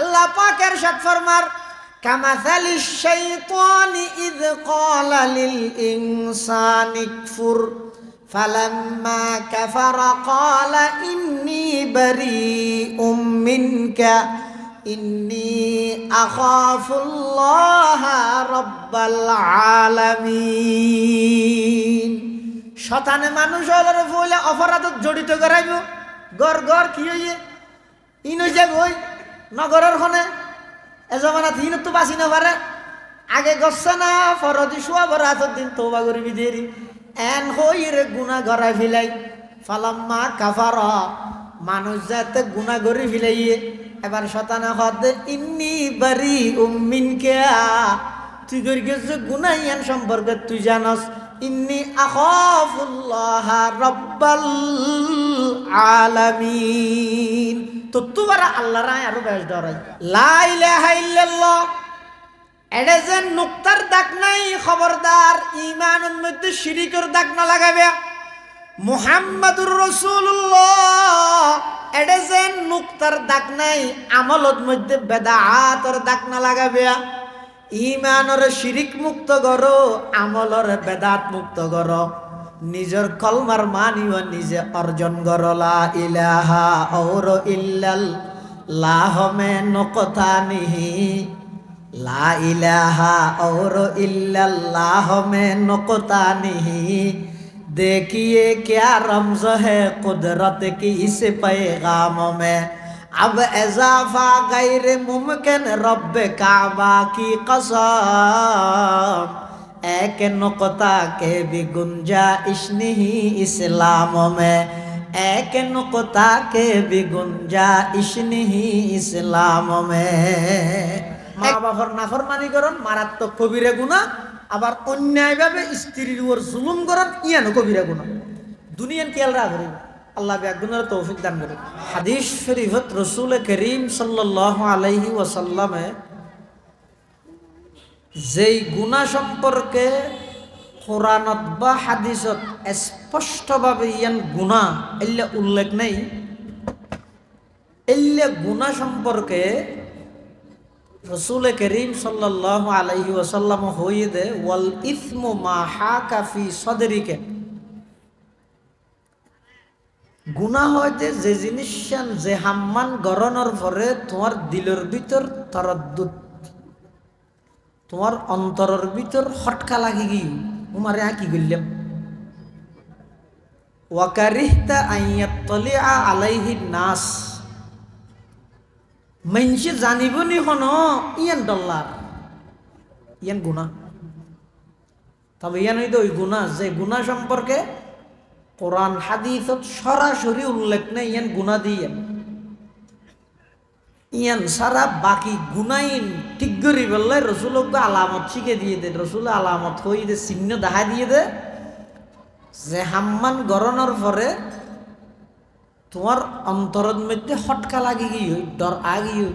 আল্লাহ পাক ইরশাদ ফরমার কামাসালিশ শাইতানি ইয ক্বালা লিল ইনসানি কফুর ফালাম্মা কাফারা ক্বালা ইন্নী বারীউম মিনকা ইন্নী আখাফুল্লাহা রাব্বাল আলামিন। শয়তানে মানুষ হলার ফলে অপরাধত জড়িত করাইব। গর গর কি হইয়ে ইন যাব ওই নগরের খনে এ জমানাত হিন তো বাঁচি না পারে। আগে গচ্ছে না ফরদি শোয়া বড় হাতর দিন তৌবা করবি দেরি এন হইরে গুনাহ গড়াই ফিলাই। ফালাম্মা কাফারা মানুষ যাতে গুনাহ গড়ি ফিলাইয়ে এবার শয়তানে হদ ইন্নী বারীউম মিনকা তুই করি গেছে গুনাহ ইয়ান সম্পর্কে তুই জানস। ইন্নী আখাফুল্লাহা রাব্বাল আলামিন। তো তুবারা আল্লাহর আরো বেশ ডরাই। লা ইলাহা ইল্লাল্লাহ এটা যে নুক্তার দাগ নাই, খবরদার ঈমানের মধ্যে শিরিকের দাগ না লাগাবে। মুহাম্মাদুর রাসূলুল্লাহ এটা যে নুক্তার দাগ নাই, আমলত মধ্যে বেদাতের দাগ না লাগাবে। ঈমানের শিরিক মুক্ত করো, আমলর বেদাত মুক্ত করো, নিজের কলমার মানিও নিজে অর্জন করো। লা ইলাহা और ইল্লাল্লাহ মে নকতা নিহি, লা ইলাহা और ইল্লাল্লাহ মে নকতা নিহি, देखिए क्या रमज़ है कुदरत की इस पैगाम में, अब इजाफा गैर मुमकिन रब काबा की कसम, एक नुक्ता के भी गुंजाइश नहीं इस्लाम में, एक नुक्ता के भी गुंजाइश नहीं इस्लाम में। মা বাবার নাফরমানি করন মারাত্মক কবিরা গুনাহ, আবার অন্যায়ভাবে স্ত্রীর উপর জুলুম করেন ইয়ানো কবিরা গুনাহ। দুনিয়ান খেয়াল রাখবেন, আল্লাহ বেগুনার তৌফিক দান করেন। হাদিস শরীফত রাসূল করিম সাল্লাল্লাহু আলাইহি ওয়াসাল্লামে যেই গুনাহ সম্পর্কে কোরআনত বা হাদিসত স্পষ্টভাবে ইয়ান গুনাহ এল্লা উল্লেখ নেই, এল্লা গুনাহ সম্পর্কে রাসূল করিম সাল্লাল্লাহু আলাইহি ওয়াসাল্লাম হইয়ে দে ওয়াল ইসমু মা হাকা ফি সদরিকা, গুনাহ হইতে যে জিনিস যে হাম্মান গরনের পরে তোমার দিলের ভিতর তারাদ্দুদ, তোমার অন্তরের ভিতর হটকা লাগি গই উমারে কি গইলাম। ওয়া কারিহতা আইয়াতলিআ আলাইহি নাস, মানুষে জানিবনি হন ইয়ান ডল্লার ইয়ান গুনাহ। তবে ইয়ান হইতে ওই গুনাহ যে গুনাহ সম্পর্কে কোরআন হাদিসত সরাসরি উল্লেখ নেই, ইয়ান গুনাহ দিয়েন ইয়ান সারা বাকি গুনাইন ঠিক করি বললে রসুলকে আলামত শিখে দিয়ে দে, রসুল আলামত হয়ে দে চিহ্ন দেখা দিয়ে দে যে হাম্মান গরনের পরে তোমার অন্তরের মধ্যে হটকা লাগি গিয়ে ডর আগিয়ে,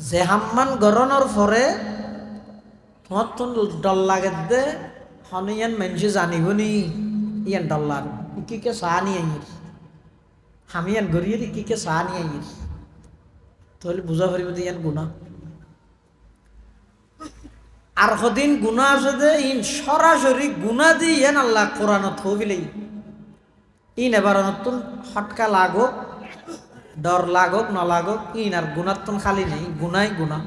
যে হাম্মান গরনের পরে তোমার তো ডর লাগে দে হন ইয়ান মানুষে জানিব নি ইয়ান ডল্লার ইকে চাহ নিয়ে আইর আমি ইয়ান গড়িয়ে ইকে চাহ নিয়ে আইর, তাহলে বুঝা পারিব যে ইয়ান গুনাহ। আর সদিন গুনাহ আছে যে ইন সরাসরি গুনাহ দি ইয়ান আল্লাহ কোরআনত থবিলেই ইন এবার নতুন হটকা লাগোক ডর লাগোক না লাগোক ইন আর গুণাত্তন খালি নেই, গুনাই গুণা।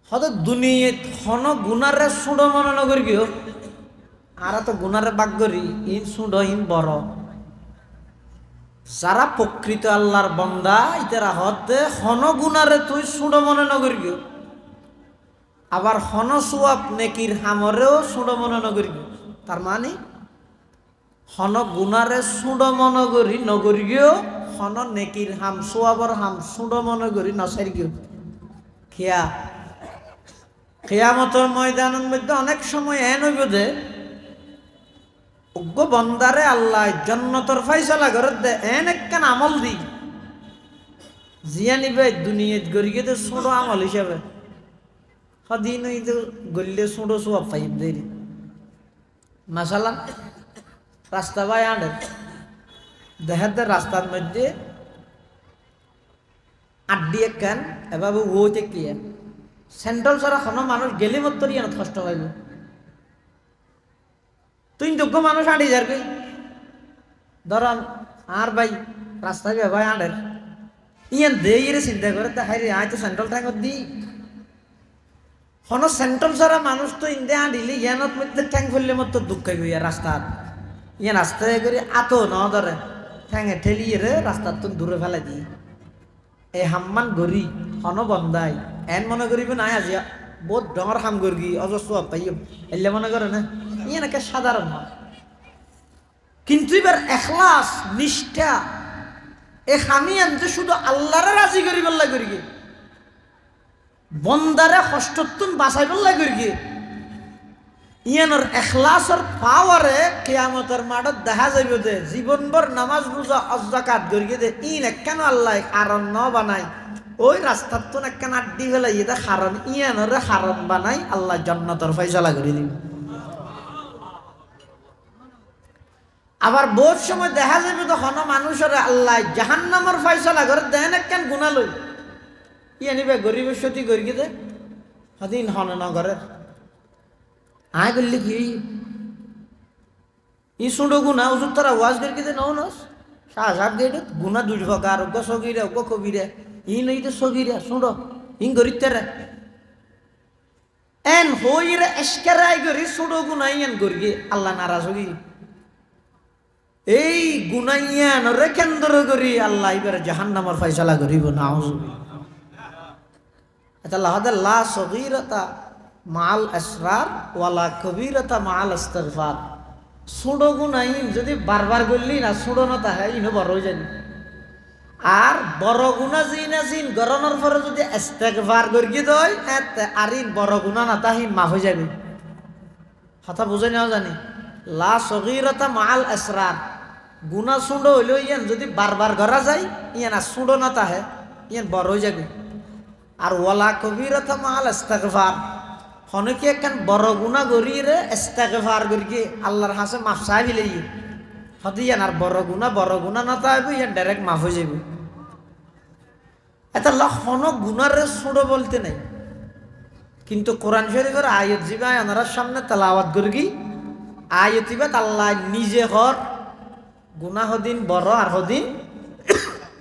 হয়তো দুনিয়াত হন গুনারে সুড়ো মনে নগর গিয়ে আর তো গুনারে বাগ করি ইন সুড়ো ইন বড়। যারা প্রকৃত আল্লাহর বন্দা ইতারা হতে হন গুনারে তুই সুড়ো মনে নগর গিয়ে, আবার হন সুয়াব নেকির হামরেও সুড়ো মনে নগর গিয়ে। তার মানে হন গুনারে সুড়ো মনে করি নগরি গিয়েও হন নেকির হাম সোয়াবর হাম সুড়ো মনে করি নসার গিয়েও খেয়া খেয়ামতের ময়দানের মধ্যে অনেক সময় এন হইব যে উগ্র বন্দারে আল্লাহ জন্নতর ফাইসলা করে দে এন একখান আমল দি জিয়া নিবে দুনিয়াত গড়ি গিয়ে সুড়ো আমল হিসাবে সদিন গড়লে সুড়ো সোয়াব পাইব দেরি মাসালা রাস্তা বাই আনে দেখাতে রাস্তার মধ্যে আড্ডি একখান এভাবে ওতে ক্লিয়ার সেন্ট্রাল ছাড়া কোনো মানুষ গেলে মতো ইয়ে কষ্ট পাইব তুই যোগ্য মানুষ আড়ি যার কই ধরান আর ভাই রাস্তায় ভাই আড়ের ইয়ান দেই চিন্তা করে তাই রে আয় তো সেন্ট্রাল ট্যাঙ্কত দি কোনো সেন্ট্রাল ছাড়া মানুষ তো ইন্দে আঁডিলে ইয়ানত মধ্যে ট্যাঙ্ক ফেললে মতো দুঃখ হইয়া রাস্তার ইয়ান রাস্তায় করে আতো ন ধরে ঠ্যাঙে ঠেলিয়ে রে রাস্তার তো দূরে ফেলে দিই এই হাম্মান গরি হন বন্দাই এন মনে করিব নাই আজি বহুত ডর হাম গর্গি অজস্র পাই এলে মনে করে না ইয়ান একে সাধারণ না কিন্তু এবার এখলাস নিষ্ঠা এ খামি আনতে শুধু আল্লাহরে রাজি করি বললা করি বন্দারে কষ্টতুন বাঁচাই বললা করি ইয়ানোর এখলাসর পাওয়ারে কিয়ামতের মাঠত দেখা যাইব যে জীবনভর নামাজ রোজা অজাকাত করি দে ইন কেন আল্লাহ কারণ ন বানাই ওই রাস্তার তো একখান আড্ডি ফেলাই এটা কারণ ইয়ানোরে কারণ বানাই আল্লাহ জান্নাতের ফয়সালা করে দিন আবার বহুত সময় দেখা যাবে তখন মানুষের আল্লাহ জাহান্নামের ফয়সালা করে দেন একখান গুণা লই ইয়ে নিবে গরিবের সতী করি দে সদিন হন নগরের আয় করলি কি ই শুঁড়ো গুণা ওষুধ তারা ওয়াজ করি দে নও নস শাহ সাহেব গেট গুণা দুই প্রকার অজ্ঞ সগিরা অজ্ঞ কবিরা ই নই তো সগিরা শুঁড়ো ইং গরিব তেরা এন হইরে এসকারাই করি শুঁড়ো গুণা ইয়ান করি আল্লাহ নারাজ হই এই গুনাইয়ান রে কেন্দ্র করি আল্লাহ এবার জাহান্নামের ফয়সালা করিব নাউজুবিল্লাহ আল্লাহ লা সগীরাতা মাল আসরার ওয়ালা কবীরাতা মাল ইস্তিগফার ছোট গুনাহ যদি বারবার করলি না ছোট না তাহে ইনো বড় হয়ে যাবে আর বড় গুনাহ জিনা জিন গরনের পরে যদি ইস্তিগফার করি দই এতে আরিন বড় গুনাহ না তাহি মাফ হয়ে যাবে কথা বুঝে নাও জানি লা সগীরাতা মাল আসরার গুনাহ ছোট হইলো ইয়ান যদি বারবার করা যায় ইয়ান আর ছোট না তাহে ইয়ান বড় হয়ে যাবে আর ওয়ালা কবীরাতা মাল ইস্তিগফার হনকি একখান বড় গুনাহ করিয়ে ইস্তিগফার করি আল্লাহর কাছে মাফ চাইলে হতে ইয়ান আর বড় গুনাহ না তাইব ইয়ান ডাইরেক্ট মাফ হয়ে যাবে এটা হন গুনার ছোট বলতে নাই কিন্তু কোরআন শরীফের আয়াত জিবা আনার সামনে তেলাওয়াত করি আয়াতিবাত আল্লাহ নিজে হর গুনাহ হদিন বড় আর হদিন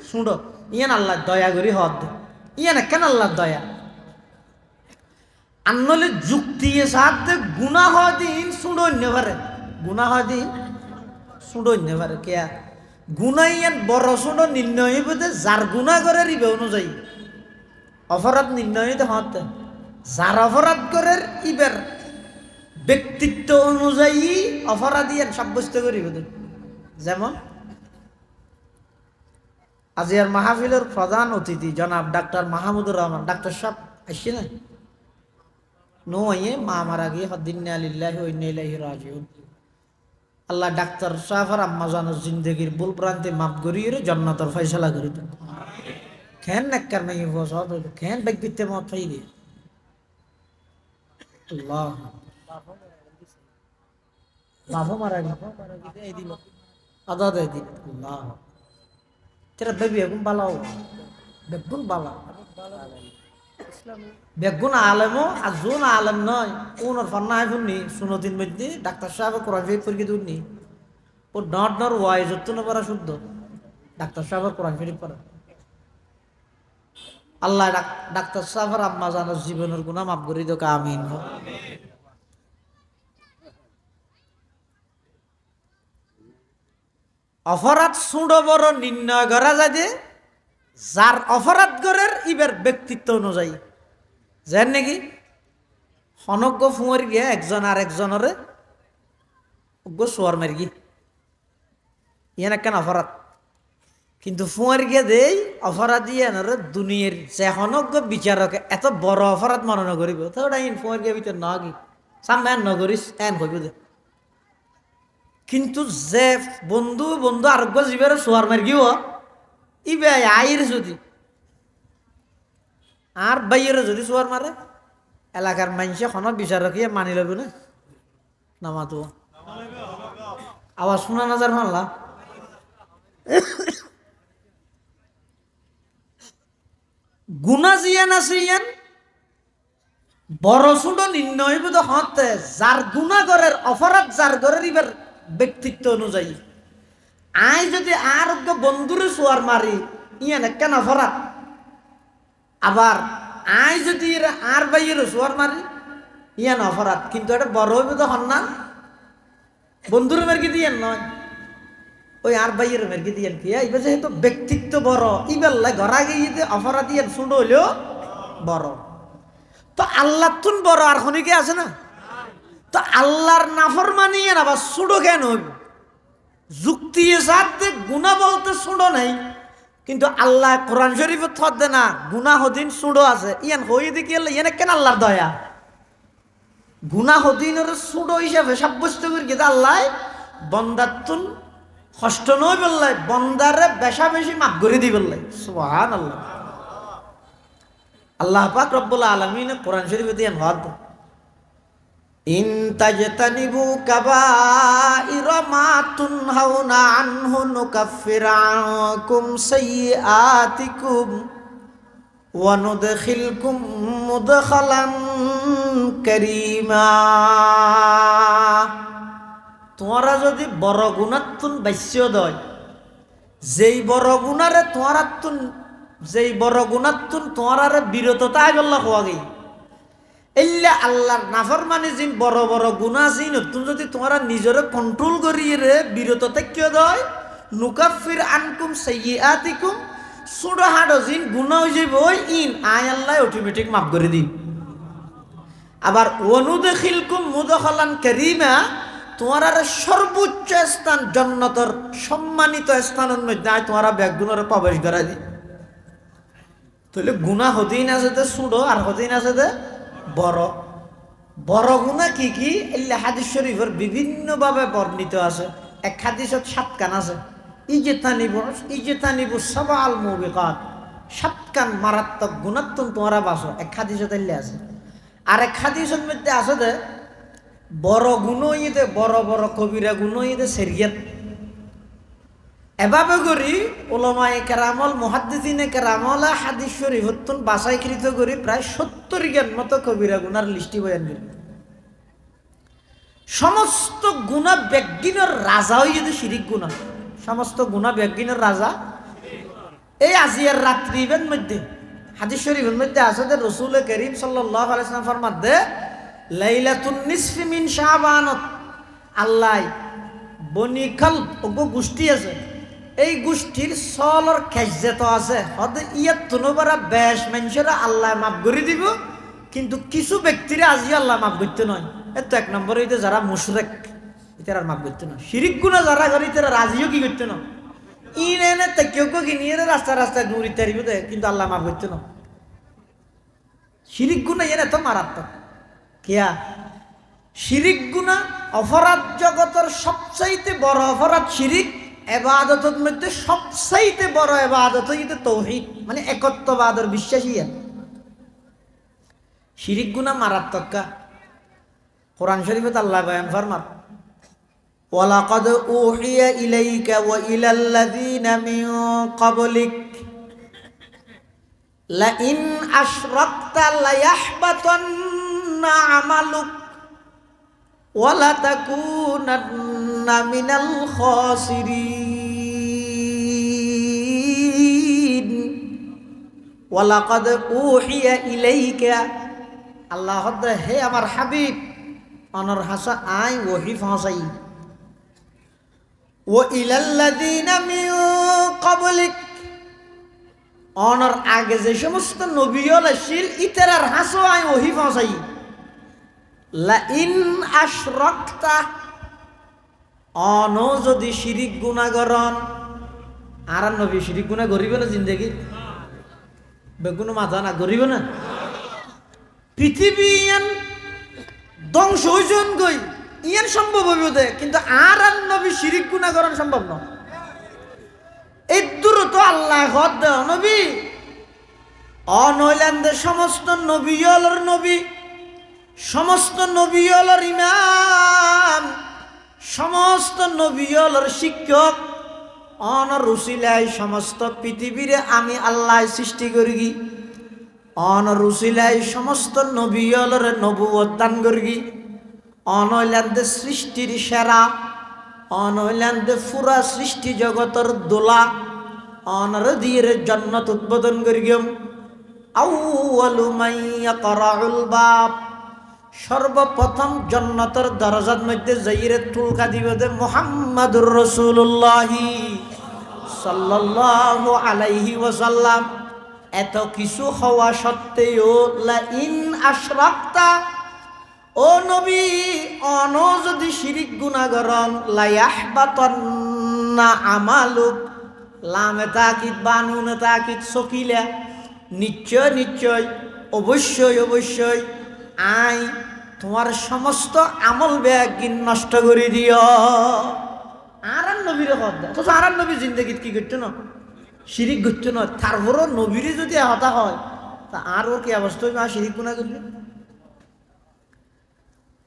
ছোট ইয়ান আল্লাহ দয়া করি হদ ইয়ান কেন আল্লাহ দয়া আনলে যুক্তি সাথে গুনাহ দিন শুনে পারে গুনাহ দিন শুনে পারে কে গুনাহ ইয়ান বড় ছোট নির্ণয় হইবে যার গুনাহ করে রিবে অনুযায়ী অপরাধ নির্ণয় হতে যার অপরাধ করে ইবের ব্যক্তিত্ব অনুযায়ী অপরাধী সাব্যস্ত করিব যেমন আজিয়ার মাহফিলের প্রধান অতিথি জনাব ডাক্তার মাহমুদুর রহমান ডাক্তার সাহেব আসছে না নো আইয়ে মা মারা গিয়ে হদ্দিন্না লিল্লাহি ওয়া ইন্না ইলাইহি রাজিউন আল্লাহ ডাক্তার সাহেবের আম্মা জানের জিন্দেগির ভুল ভ্রান্তি মাফ করিয়ে জান্নাতের ফয়সালা করে দেন কেন নাক্কার নাই বসত কেন ব্যক্তিত্বে মত পাই দিয়ে আল্লাহ বাবা মারা গিয়ে এই দিল আদা দে দিল আল্লাহ তেরা বেবি এগুন বালাও বেগুন বালা বেগুন আলেমও আর জোন আলেম নয় ওনার ফান্না শুননি শুনতিন মধ্যে ডাক্তার সাহেব কোরআন শরীফ পড়ি দুননি ও ডট ডর ওয়াই যত না পড়া শুদ্ধ ডাক্তার সাহেবের কোরআন শরীফ পড়া আল্লাহ ডাক্তার সাহেবের আম্মা জানার জীবনের গুনাহ মাফ করে দিও আমিন অপরাধ ছোট বড় নির্ণয় করা যায় যে যার অপরাধ করার ইবার ব্যক্তিত্ব অনুযায়ী জান নাকি হনজ্ঞ ফুঁয়ার গিয়ে একজন আর একজনের সোয়ার মার গি ইয়ান একখান অপরাধ কিন্তু ফুঁয়ার গিয়ে দেই অপরাধী এনার দুনিয়ার যে হনজ্ঞ বিচারকে এত বড় অপরাধ মনে করিব তো ওটা ইন ফুঁয়ার গিয়ে ভিতর না কি সামনে এন নগরিস এন হইব দে কিন্তু যে বন্ধু বন্ধু আরোগ্য জীবের সোয়ার মার গিও ইবে আইর যদি আর বাইরে যদি সোয়ার মারে এলাকার মানুষে কোনো বিচার রাখিয়ে মানি লবে না নামাতো আওয়াজ শোনা নাজার মানলা গুণা জিয়ান আছে ইয়ান বড় ছোট নির্ণয় বোধ হতে যার গুণাগরের অপরাধ যার ঘরের ইবার ব্যক্তিত্ব অনুযায়ী আই যদি আরোগ্য বন্ধুরে সোয়ার মারি ইয়ান কেন অপরাধ আবার আই যদি আর বাইয়ের সোয়ার মারি ইয়ান অপরাধ কিন্তু এটা বড় হইবে তো হন না বন্ধুর মেরকি দিয়েন নয় ওই আর বাইয়ের মেরকি দিয়েন কি এইবার যেহেতু ব্যক্তিত্ব বড় ইবেল্লা ঘরা গিয়ে অপরাধ ইয়ান শুনো হইলেও বড় তো আল্লাহ তুন বড় আর খনিকে আছে না তো আল্লাহর নাফরমানি ইয়ান আবার সুডো কেন হইব যুক্তি সাথে গুণা বলতে সুডো নাই কিন্তু আল্লাহ কোরআন শরীফে থত দে না গুণা হদিন সুডো আছে ইয়ান হই দেখি ইয়ান কেন আল্লাহর দয়া গুণা হদিনের সুডো হিসাবে সাব্যস্ত করি কিন্তু আল্লাহ বন্দাতুন কষ্ট নয় বললাই বন্দারে বেশা বেশি মাফ করে দি বললাই সুবহানাল্লাহ আল্লাহ পাক রব্বুল আলামিন কোরআন শরীফে দিয়ে হদ ইন তাজতানিবু কাবাইরা মা তুনহাউনা আনহু নুকাফির আনকুম সাইয়্যাতিকুম ওয়া নুদখিলকুম মুদখালান কারীমা তোমরা যদি বড় গুণাতুন বাইস্য দয় যেই বড় গুণারে তোমরাতুন যেই বড় গুণাতুন তোমরারে বিরততা আল্লাহ হওয়া গই এল্লা আল্লাহর নাফরমানি জিন বড় বড় গুনাহ জিন তুমি যদি তোমরা নিজরে কন্ট্রোল করিয়ে রে বিরত থাকি দয় নুকাফির আনকুম সাইয়্যাতিকুম ছোট হাড় জিন গুনাহ হয়ে যাবে ওই ইন আয় আল্লাহ অটোমেটিক মাফ করে দিই আবার ওয়ানুদখিলকুম মুদখালান কারীমা তোমার সর্বোচ্চ স্থান জান্নাতের সম্মানিত স্থানের মধ্যে আয় তোমরা বেগুনের প্রবেশ করা দি তাহলে গুনাহ হদিন আছে তে ছোট আর হদিন আছে তে বড় বড় গুনাহ কি কি এই হাদিস শরীফের বিভিন্ন ভাবে বর্ণিত আছে এক হাদিসত 7 কান আছে ইজতানিবু সাবাল মুবিকাত 7 কান মারাত্মক গুনাহতন তোমরা বাসো এক হাদিসত আছে আর এক হাদিসের মধ্যে আছে যে বড় গুণইতে বড় বড় কবিরা গুণইতে শরীয়ত এভাবে করি উলামায়ে কেরামল মুহাদ্দিসিনে কেরামল হাদিস শরীফতন বাছাইকৃত করি প্রায় 70 জ্ঞান মতো কবিরা গুনার লিস্টি বয়ান করি সমস্ত গুনাহ বেজ্ঞানের রাজা হইতে শিরিক গুনাহ সমস্ত গুনাহ বেজ্ঞানের রাজা এই আজিয়ার রাত্রিবের মধ্যে হাদিস শরীফের মধ্যে আছে যে রাসূল করিম সাল্লাল্লাহু আলাইহি ওয়াসাল্লাম ফরমাতে লাইলাতুন নিসফি মিন শাবান আল্লাহ বনি কলব ওগো গোষ্ঠী আছে এই গোষ্ঠীর সলর খেজেত আছে হদ ইয়াত তুনবারা বেশ মানুষরা আল্লাহ মাফ করে দিব কিন্তু কিছু ব্যক্তিরা আজি আল্লাহ মাফ করতে নয় এত এক নম্বর হইতে যারা মুশরিক এটার মাফ করতে নয় শিরিক গুনাহ যারা করে তারা রাজিও কি করতে না ইন এনে কেউ কি নিয়ে রাস্তা রাস্তায় দূরিতে তারিব দে কিন্তু আল্লাহ মাফ করতে না শিরিক গুনাহ এনে তো মারাত্মক কিয়া শিরিক গুনাহ অপরাধ জগতের সবচাইতে বড় অপরাধ শিরিক ইবাদতের মধ্যে সবচাইতে বড় ইবাদত হইতে তাওহীদ মানে একত্ববাদের বিশ্বাসী শিরিক গুনাহ মারাত্মক কোরআন শরীফে আল্লাহ বয়ান ফরমান ওয়ালাকাদ উহিয়া ইলাইকা ওয়া ইলাল্লাযিনা মিন ক্বাবলিক লা ইন আশরাকতা লা ইয়াহবাতান্না আমালুক ওয়া লা তাকুনান্না মিনাল খাসিরিন ওয়ালাকাদ উহিয়া ইলাইকা আল্লাহ হে আমার হাবিব অনর হাসা আই ওহি ফাসাই ও ইলাল্লাযিনা মিন ক্বাবলিক অনর আগে যে সমস্ত নবীল আসিল ইতারার হাসো আই ওহি ফাসাই লা ইন আশরাকতা অন যদি শিরিক গুনাহ করন আর নবী শিরিক গুনাহ করিবে না জিন্দেগি বেগুনো মাথা না করিবে না পৃথিবীয়ান ধ্বংস হইজন গই ইয়ান সম্ভব হইব দে কিন্তু আর নবী শিরিক গুনাহ করা সম্ভব না এই দূরত আল্লাহ হদ দে নবী অনইলেন দে সমস্ত নবীয়লর নবী সমস্ত নবীয়লর ইমাম সমস্ত নবীয়লর শিক্ষক অন রুসিলাই সমস্ত পৃথিবীরে আমি আল্লাহ সৃষ্টি করি অনরুসিলাই সমস্ত নবীলরে নবুয়ত দান করি, অনৈলান্দে সৃষ্টির সেরা, অনৈলান্দে পুরা সৃষ্টি জগতর দোলা, অনর দিয়ে জন্নত উদ্বোধন করিম। আউয়ালু মাইয়া করাউল বাব, সর্বপ্রথম জন্নতর দরজার মধ্যে যাইরে তুলকা দিব দে মুহাম্মাদুর রাসূলুল্লাহি সাল্লাল্লাহু আলাইহি ওয়াসাল্লাম। এত কিছু হওয়া সত্ত্বেও লা ইন আশরাকতা, ও নবী অন যদি শিরিক গুনাহ করন লা ইয়াহবাতান্না আমালুক, লামে তাকিদ বানুনে তাকিদ সকিলা, নিশ্চয় নিশ্চয় অবশ্যই অবশ্যই আই তোমার সমস্ত আমল ব্যাগিন নষ্ট করে দিও। আর নবীর কথা তো আর নবী জিন্দগিত কি করতো না, শিরিক করতো না, তারপরও নবীরে যদি হতা হয় তা আর ওর কি অবস্থা হইবে? আর শিরিক গুনাহ করলে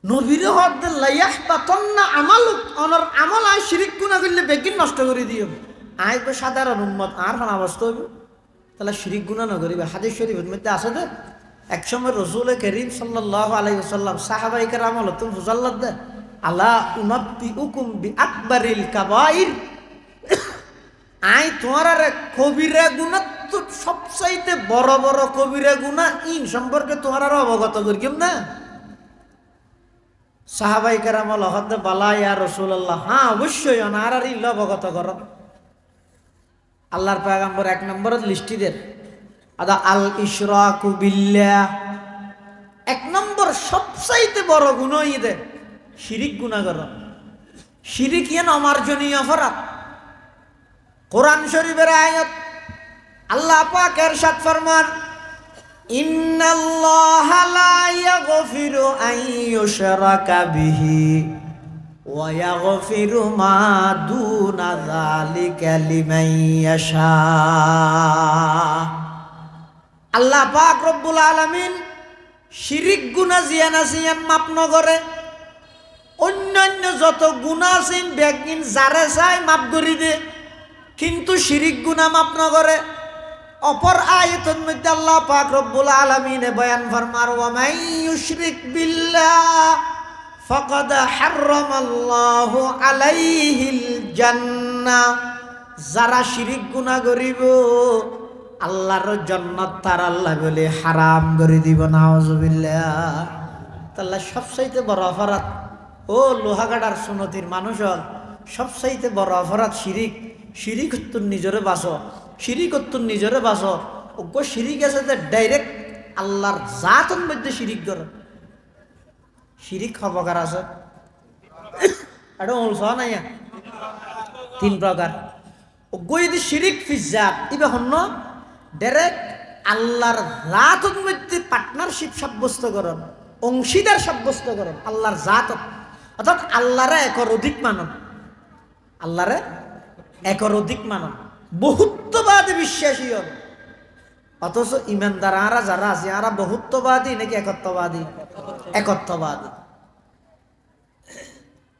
নবীরে হদ লাইয়াহ বাতন্না আমালুক, অনর আমল আয় শিরিক গুনাহ করলে ব্যাগিন নষ্ট করে দিও। আয় তো সাধারণ উম্মত, আর কোন অবস্থা হইবে? তাহলে শিরিক গুনাহ না করিবে। হাদিস শরীফের মধ্যে আছে যে একসময় রসুল করিম সাল্লাল্লাহু আলাইহি ওয়াসাল্লাম সাহাবায়ে কেরাম তুমি হুজাল্লাত দে আলা উনাব্বিউকুম বিআকবারিল কাবাইর, আই তোমার আর কবিরা গুনাহ তো সবচাইতে বড় বড় কবিরা গুনাহ ইন সম্পর্কে তোমার আর অবগত করিম না। সাহাবায়ে কেরাম হদ বালা ইয়া রাসূলুল্লাহ, হ্যাঁ অবশ্যই অনার আর ইল্লা অবগত কর। আল্লাহর পয়গম্বর এক নম্বর লিস্টি দেন আদা আল ইশরাকু বিল্লাহ, এক নম্বর সবচাইতে বড় গুনাহ ইদে শিরিক গুনাহ করা। শিরিক ইয়ান অমার্জনীয় অপরাধ। কোরআন শরীফের আয়াত আল্লাহ পাক ইরশাদ ফরমান ইন্নাল্লাহা লা ইয়াগফিরু আন ইউশরাকা বিহি ওয়া ইয়াগফিরু মা দুনা যালিকা লিমান ইয়াশা। আল্লাহ পাক রব্বুল আলামিন শিরিক গুনাহ জিয়ান আসিয়ান মাপ ন করে, অন্যান্য যত গুনাহ আছেন বেগিন যারে চাই মাপ করি দে, কিন্তু শিরিক গুনাহ মাপ ন করে। অপর আয়াতের মধ্যে আল্লাহ পাক রব্বুল আলামিন বয়ান ফরমার ওয়া মান ইউশরিক বিল্লাহ ফাকাদ হারামাল্লাহু আলাইহিল জান্নাহ, যারা শিরিক গুনাহ করিব আল্লাহর জান্নাত তার আল্লাহ বলে হারাম করে দিব। নাউজুবিল্লাহ। তাহলে সবচাইতে বড় অপরাধ ও লোহাগাড়ার সুনতির মানুষ সবচাইতে বড় অপরাধ শিরিক। শিরিক হত্তুর নিজরে বাসো, শিরিক হত্তুর নিজরে বাসো। ওগো শিরিক আছে যে ডাইরেক্ট আল্লাহর জাতের মধ্যে শিরিক করে। শিরিক হবকার আছে এটা ওলস নাই তিন প্রকার। ওগো যদি শিরিক ফিজাত ইবে হন্য ডাইরেক্ট আল্লাহর জাতের মধ্যে পার্টনারশিপ সাব্যস্ত করেন, অংশীদার সাব্যস্ত করেন আল্লাহর জাত, অর্থাৎ আল্লাহরে একর অধিক মানন, আল্লাহরে একর অধিক মানন, বহুত্ববাদী বিশ্বাসী হন। অথচ ইমানদার আরা যারা আছে আরা বহুত্ববাদী নাকি একত্ববাদী? একত্ববাদী।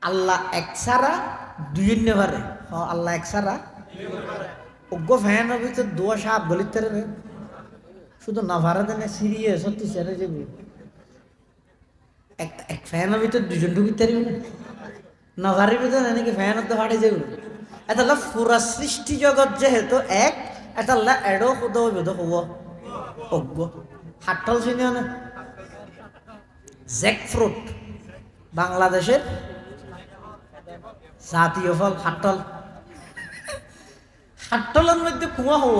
আল্লাহ এক ছাড়া দুই পারে, আল্লাহ এক ছাড়া অজ্ঞ ফ্যানের ভিতরে দোয়া সাপ গলিতে শুধু না ভাড়া দেন সিরিয়াস সত্যি সেরে যাবি। এক ফ্যানের ভিতরে দুজন ঢুকিতে পারবি না, ভারির ভিতরে নাকি ফ্যানের তো ফাটে যাবি। এটা পুরা সৃষ্টি জগৎ যেহেতু এক, এটা এডো খুদ হব অজ্ঞ। হাটল চিনি না? জ্যাক ফ্রুট বাংলাদেশের জাতীয় ফল হাটল। হাটলের মধ্যে কুয়া হব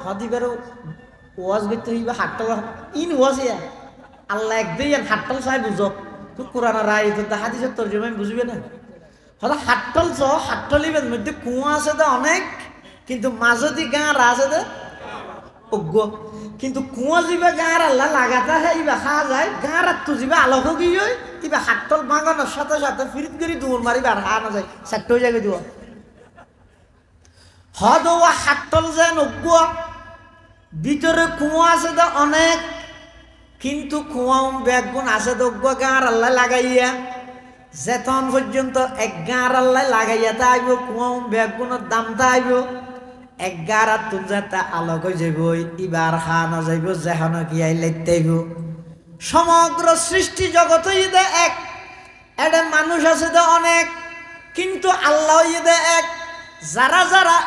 হদিবার ওয়াজ করতে হইবা হাটল ইন ওয়াজ ইয়া আল্লাহ একদিন হাটল চাই বুঝ তো কোরআন রায় তো হাদিসের তর্জমা বুঝবে না। হয়তো হাটল চ হাটলিবের মধ্যে কুয়া আছে তো অনেক, কিন্তু মাঝদি গাঁ আছে দে অজ্ঞ। কিন্তু কুয়া যাবা গাঁর আল্লাহ লাগাতা হে ইবা খাওয়া যায়, গাঁ রাত্তু যাবা আলোক গিয়ে ইবা হাটল বাগানোর সাথে সাথে ফিরিত করে দৌড় মারি আর হাওয়া যায় চারটে জায়গায় দিব। হদ হাটল যেন অজ্ঞ, ভিতরে কুয়া আছে তো অনেক, কিন্তু কুয়া ব্যাগুন আছে তো অজ্ঞ গাঁর আল্লাহ লাগাইয়া যেতন পর্যন্ত এক গাঁর আল্লাহ লাগাইয়া তা আইব কুয়া ব্যাগুনের দামটা আইব 11 তুন যাতে আলোক হয়ে যাইব ইবার খানো যাইব যেখানো কি আইলাইতেইব সমগ্র সৃষ্টি জগৎ ইদে এক এটা মানুষ আছে তো অনেক কিন্তু আল্লাহ ইদে এক যারা যারা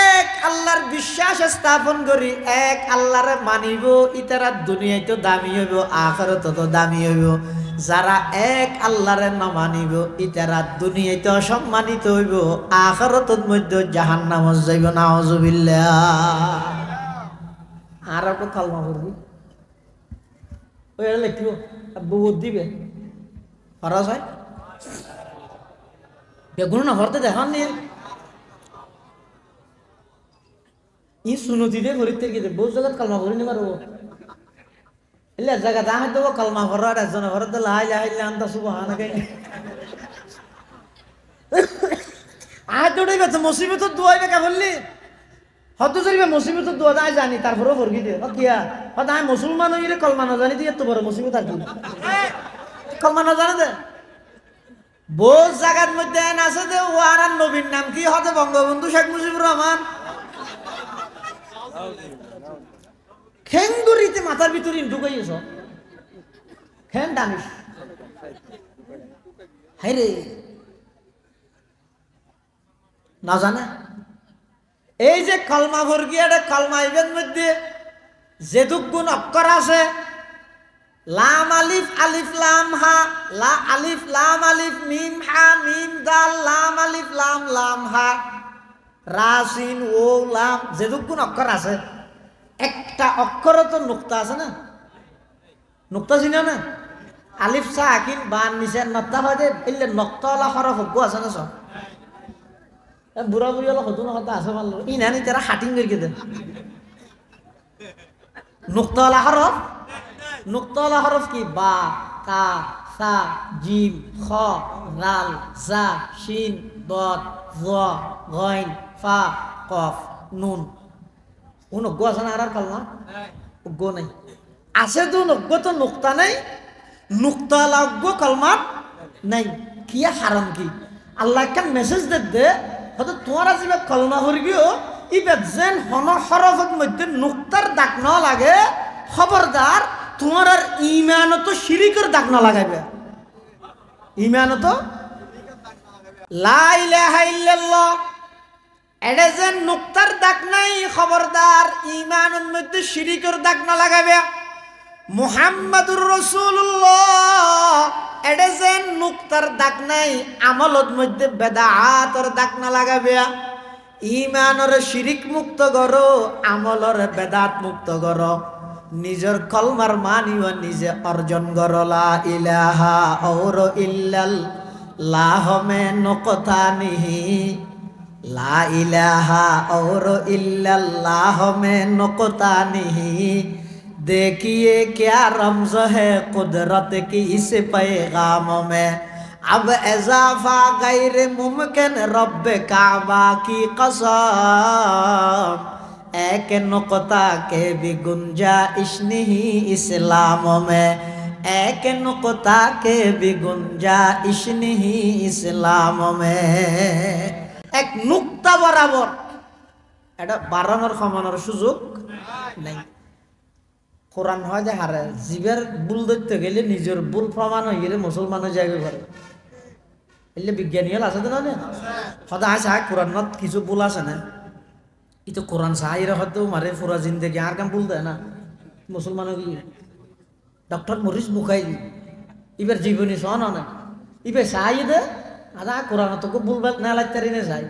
এক আল্লাহর বিশ্বাস স্থাপন করি এক আল্লাহরে মানিব ইতারা দুনিয়ায় তো দামি হইব আখিরাত তো দামি হইব যারা এক আল্লাহরে না মানিব ইতারা দুনিয়ায় তো অসম্মানিত হইব আখিরাতের মধ্যে জাহান্নামে যাইব নাউজুবিল্লাহ আর একটু কালমা পড়বি ওই লিখিও বহুত দিবে ফরজ হয় বেগুন না ভরতে দেখান নি ই সুনতি দে ভরিতে কি দে বহুত জায়গা কালমা ভরি নিমার ও এলে জায়গা দামে দেবো কালমা ভরার একজন ভরতে লা ইলাহা ইল্লা আনতা সুবহানাকা আজ তোড়ই বেতে মুসিবত দোয়াইবে কা বললি হয়তো জরিবে মুসিবত দোয়া দাই জানি তারপরেও ভরগি দে কিয়া হয়তো আমি মুসলমান হইলে কলমা না জানি দিয়ে এত বড় মুসিবত আর কি কলমা না জানে দে বহুত জায়গার মধ্যে আছে যে ওয়ার নবীর নাম কি হতে বঙ্গবন্ধু শেখ মুজিবুর রহমান খেঙ্গুরিতে মাথার ভিতরে ঢুকাইছ খেন টানিস হাই রে না জানে এই যে কলমা ভর্গিয়াটা কলমা ইবের মধ্যে যেদুক গুণ অক্ষর আছে লাম আলিফ আলিফ লাম হা লা আলিফ লাম আলিফ মিম হা মিম দাল লাম আলিফ লাম লাম হা রা সিন ও লাম যেদুক গুণ অক্ষর আছে একটা অক্ষর তো নুক্তা আছে না নুক্তা চিনো না আলিফ সাকিন বান নিচে নক্তা হয় যে এলে নক্তাওয়ালা হরফ হগু আছে না সব বুড়া বুড়ি হলো হতো না হতো আছে ভালো ই নানি তারা হাটিং করে দেন নুক্তাওয়ালা হরফ কি বা তা সা জিম খ রাল জা শিন দত জ গইন ফা কফ নুন উনজ্ঞ আছে না আর কালমা উজ্ঞ নাই আছে তো নজ্ঞ তো নুক্তা নাই নুক্তাওয়ালা উজ্ঞ কালমা নাই কি হারাম কি আল্লাহ একটা মেসেজ দে হয়তো তোমার আজিবা কলমা হরিগিও ইবেদ যেন হন হরফের মধ্যে নুক্তার দাগ না লাগে খবরদার তোমার আর ইমানত শিরিকের দাগ না লাগাইবে ইমানত লা ইলাহা ইল্লাল্লাহ এটা যেন নুক্তার দাগ নাই খবরদার ইমানের মধ্যে শিরিকের দাগ না লাগাইবে মুহাম্মাদুর রাসূলুল্লাহ এটা যেন নুক্তার দাগ নাই আমলত মধ্যে বেদাআতের দাগ না লাগাবে ইমানের শিরিক মুক্ত করো আমলের বেদাত মুক্ত করো নিজের কলমার মানিও নিজে অর্জন করো লা ইলাহা আর ইল্লাল্লাহ মে নকতা নিহি লা ইলাহা আর ইল্লাল্লাহ মে নকতা নিহি देखिए क्या रमज है कुदरत की इस पैगाम में अब इजाफा गैर मुमकिन रब काबा की कसम एक नुक्ता के भी गुंजाइश नहीं इस्लाम में एक नुक्ता के भी गुंजाइश नहीं इस्लाम में एक नुक्ता बराबर এটা বাড়ানোর কমানোর সুযোগ নাই কোরআন হয় যে হারে জীবের ভুল ধরতে গেলে নিজের ভুল প্রমাণ হয়ে গেলে মুসলমানের জায়গা করে এলে বিজ্ঞানী হল আছে তো না সদায় চাই কোরআনত কিছু ভুল আছে না ই তো কোরআন চাহিরে হয়তো মারে পুরা জিন্দগি আর কাম ভুল দেয় না মুসলমানও কি ডক্টর মরিস মুখাইজি এবার জীবনী সহ না এবার চাই দে আদা কোরআনত ভুল না লাগতে না চাই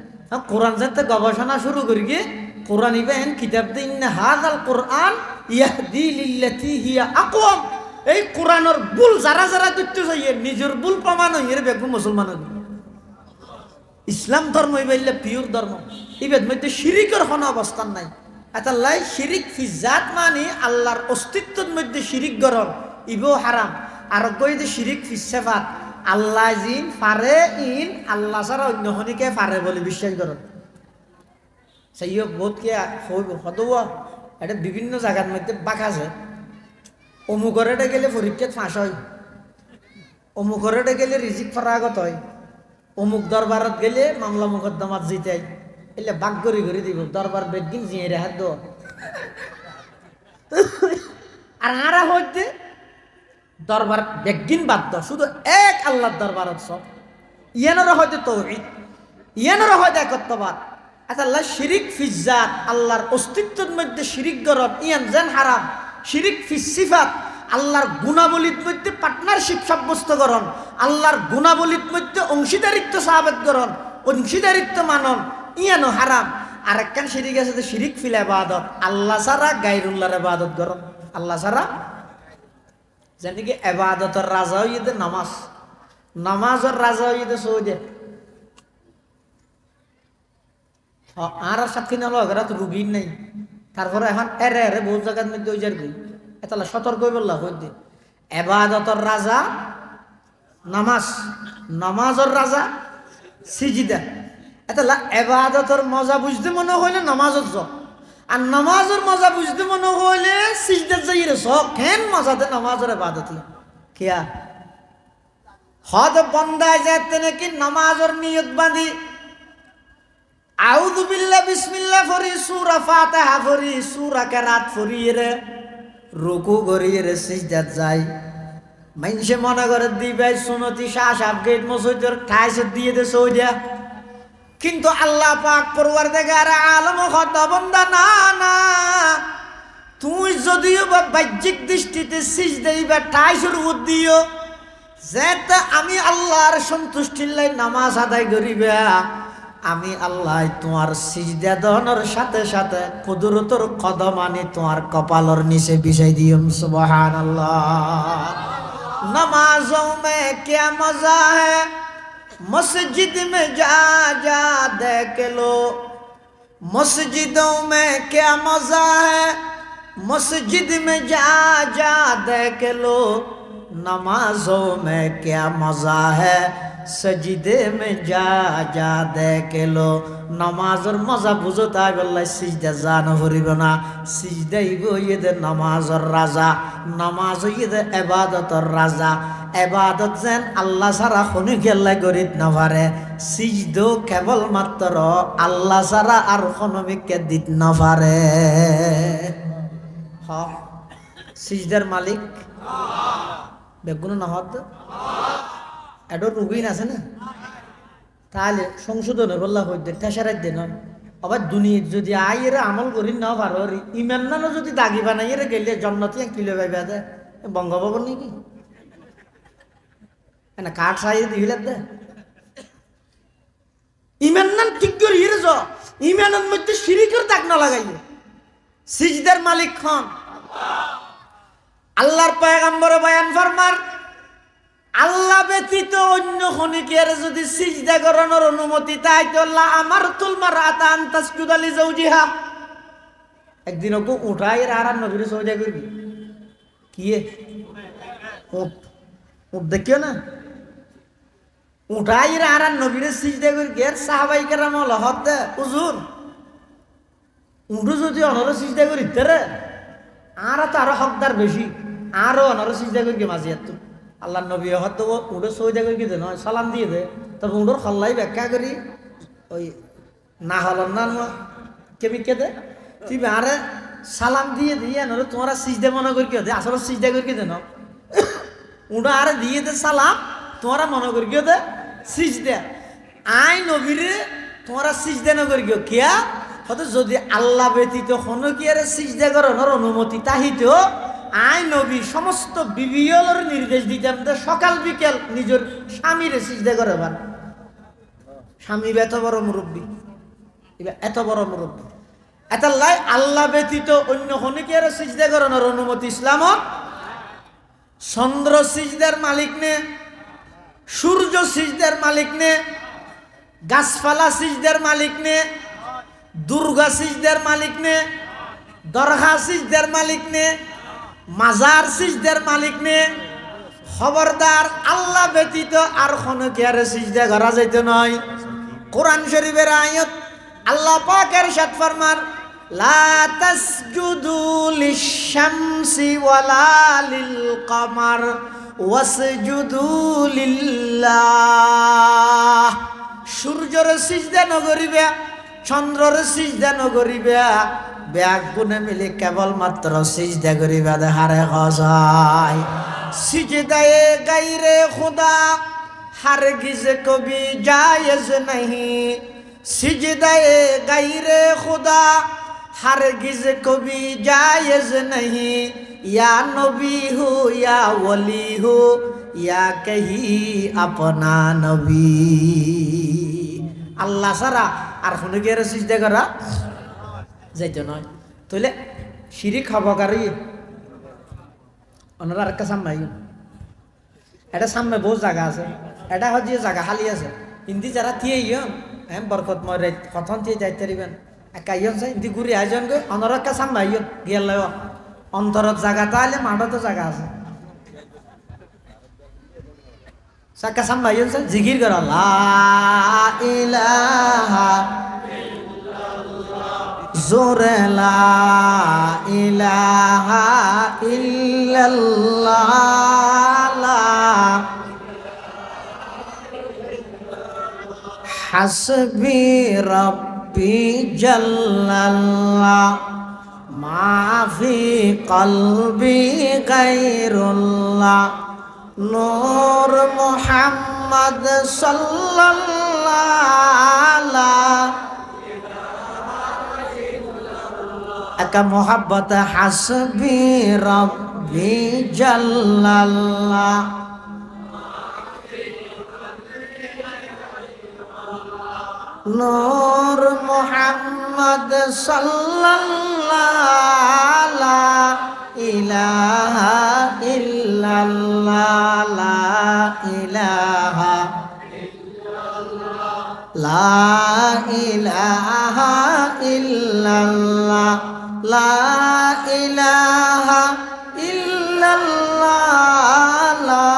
কোরআন যাতে গবেষণা শুরু করি গিয়ে কোরআন ইবেন কিতাব দিন হাযাল কোরআন ইয়াহদি লিল্লাতি হিয়া আকওয়াম এই কোরআনের ভুল যারা যারা করতে চাইয়ে নিজের ভুল প্রমাণ হইরে বেগু মুসলমান ইসলাম ধর্ম ইবাইলে পিওর ধর্ম ইবেদ মধ্যে শিরিকের কোন অবস্থান নাই আতাল্লাহ শিরিক ফি জাত মানে আল্লাহর অস্তিত্বের মধ্যে শিরিক গরর ইবো হারাম আর কইতে শিরিক ফি সিফাত আল্লাহ জিন পারে ইন আল্লাহ ছাড়া অন্য হনিকে পারে বলে বিশ্বাস গরর সাইয়্য বহুত কে হদওয়া এটা বিভিন্ন জায়গার মধ্যে বাঁক আছে অমুকরেটে গেলে পরীক্ষাত ফাঁস হয় অমুকরেটে গেলে রিজিক ফরাগত হয় অমুক দরবারত গেলে মামলা মোকদ্দমাত জিতাই এলে বাগ করে দিব দরবার বেগিন জিয়ে রেহাত দো আর আরা হইতে দরবার বেগিন বাদ দাও শুধু এক আল্লাহর দরবারত সব ইয়ানোর হয়তো তৌহিদ ইয়ানোর হয়তো একত্ববাদ আচ্ছা আল্লাহ শিরিক ফিজ্জাত আল্লাহর অস্তিত্বের মধ্যে শিরিক গরম ইয়ান যেন হারাম শিরিক ফিসিফাত আল্লাহর গুণাবলীর মধ্যে পার্টনারশিপ সাব্যস্ত করণ আল্লাহর গুণাবলীর মধ্যে অংশীদারিত্ব সাহাবেত করণ অংশীদারিত্ব মানন ইয়ানো হারাম আর একখান শিরিক আছে শিরিক ফিল ইবাদত আল্লাহ ছাড়া গায়রুল্লাহর ইবাদত করণ আল্লাহ ছাড়া জানি কি ইবাদতের রাজা হইতে নামাজ নামাজের রাজা হইতে সৌদি আর সাক্ষী নালো এরা তো রুগী নেই তারপরে এখন এরে এরে বহু জায়গার মধ্যে ওই যার গই এতলা সতর্ক বললা হইতে ইবাদতের রাজা নামাজ নামাজের রাজা সিজদা এতলা ইবাদতের মজা বুঝতে মনে হইলে নামাজের জ আর নামাজের মজা বুঝতে মনে হইলে সিজদা যাইরে স কেন মজাতে নামাজের ইবাদত কিয়া হদ বন্দায় যেতে নাকি নামাজের নিয়ত বাঁধি আউযু বিল্লাহ বিসমিল্লাহ ফরি সূরা ফাতিহা ফরি সূরা কেরাত ফরি রে রুকু করি রে সিজদাত যাই মাইনসে মনে করে দিবে সুনতি শাহ গেট মসজিদের ঠাইছে দিয়ে দে সৌদিয়া কিন্তু আল্লাহ পাক পরওয়ারদিগার আলম খোদা বান্দা না না তুই যদিও বা বাহ্যিক দৃষ্টিতে সিজদা দিবা ঠাইছের উদ্দিও যেটা আমি আল্লাহর সন্তুষ্টির লাই নামাজ আদায় করিবা আমি আল্লাহ তোমার সিজদা দনের সাথে সাথে কুদরতর কদম আনি তোমার কপালর নিচে বিছাই দিম সুবহানাল্লাহ नमाजों में क्या मजा है मस्जिद में जा जा देख लो मस्जिदों में क्या मजा है मस्जिद में जा जा देख लो नमाजों में क्या मजा है सजदे में जा जा देख लो नमाजर मजा बुझो ताई बल्ला सिजदा जान हरिब ना सिजदा इगो ये दे नमाजर राजा नमाज ये दे इबादतर राजा इबादत जेन अल्लाह सारा खनि गेल्ला गरित ना पारे सिजदो केवल मात्र अल्लाह सारा आर खनो बिके दित ना पारे हा सिजदार मालिक बेगुन ना हद এডো রুগীন আছে না তাহলে সংশোধনে বললা হইতে ঠেসারাই দে নয় আবার দুনিয়া যদি আইরে আমল করি না পারো ইমান নানো যদি দাগি বানাইরে গেলে জন্নতি কিলো পাইবা দে বঙ্গভবন নাকি না কাঠ সাইয়ে দিলে দে ইমান নান ঠিক করে ইরে য ইমানের মধ্যে শিরিকের দাগ না লাগাইয়ে সিজদার মালিক খান আল্লাহর পয়গম্বর বয়ান ফরমার আল্লাহ ব্যতীত অন্য খনিকের যদি সিজদা করানোর অনুমতি তাই তো আল্লাহ আমার তুলমার আতা আনতাসকুদালি জাওজিহা একদিন ওকে উঠাই আর নবীর সওজা করবি কি উঠ উঠ দেখিও না উঠাই আর নবীর সিজদা করবি আর সাহাবাই কেরাম হদ দে হুজুর উঠু যদি অনর সিজদা করি রে আর তো আরো হকদার বেশি আরো অনর সিজদা করি মাঝিয়াত তো আল্লাহ নবী হয়তো উড়ে সৌদা করে কি দে নয় সালাম দিয়ে দে তবে উড়োর খল্লাই ব্যাখ্যা করি ওই না হল না কেবি কে দে তুই আরে সালাম দিয়ে দিয়ে নরে তোমরা সিজদা মনে করি কেউ দে আসলে সিজদা করি দে না উড়ো আরে দিয়ে দে সালাম তোমরা মনে করি কেউ দে সিজদা আই নবীরে তোমরা সিজদা না করি কেউ কিয়া হয়তো যদি আল্লাহ ব্যতীত কোনো কি আরে সিজদা করানোর অনুমতি তাহিতো আই নবী সমস্ত বিবিয়লের নির্দেশ দিতাম যে সকাল বিকেল নিজের স্বামীরে সিজদা করে বার স্বামী এত বড় মুরব্বী এত বড় মুরব্বী এত লাই আল্লাহ ব্যতীত অন্য খনিকের সিজদা করানোর অনুমতি ইসলামত চন্দ্র সিজদার মালিক নে সূর্য সিজদার মালিক নে গাছপালা সিজদার মালিক নে দুর্গা সিজদার মালিক নে দরগা সিজদার মালিক নে মাজার সিজদার মালিক নে খবরদার আল্লাহ ব্যতীত আর কোনো কেয়ারে সিজদা করা যাইতে নয় কোরআন শরীফের আয়াত আল্লাহ পাক ইরশাদ ফরমান লা তাসজুদু লিশ-শামসি ওয়ালা লিল-কমার ওয়াসজুদু লিল্লাহ সূর্যের সিজদা ন করিবে চন্দ্ররে সিজদা নগরিবা ব্যাগ গুনে মিলে কেবলমাত্র সিজদা করিবা দেহারে হজায় সিজদায়ে গাইরে খুদা হারগিজ কবি জায়েজ नहीं সিজদায়ে গাইরে খুদা হারগিজ কবি জায়েজ नहीं या नबी हो या वली हो या कहीं अपना नबी আল্লাহ সারা আর কোনো গিয়ে সিজদা করা যাইতো নয় তাহলে শিরিক হবকারী ওনারা আরেকটা সামনে এটা সামনে বহু জায়গা আছে এটা হচ্ছে জায়গা খালি আছে হিন্দি যারা থিয়ে ইয়ন বরকত মরে কথন থিয়ে যাইতে পারিবেন একা ইয়ন চাই হিন্দি ঘুরি আয়োজন করে ওনারা একটা সামনে ইয়ন গিয়ে অন্তরত জায়গা তাহলে মাঠতো জায়গা আছে সাকা সামনে ইয়ন চাই জিকির করা লা ইলাহা জোরে লা ইলাহা ইল্লাল্লাহ হাসবি রব্বি জাল্লাল্লাহ মাফি কলবি গায়রুল্লাহ নূর মুহাম্মদ সাল্লাল্লাহ একা মোহাব্বত হাসবি রব্বি জাল্লাল্লাহ নূর মুহাম্মদ সাল্লাল্লাহ লা ইলাহা ইল্লাল্লাহ লা ইলাহা লা ইলাহা ইল্লাল্লাহ লা ইলাহা ইল্লাল্লাহ লা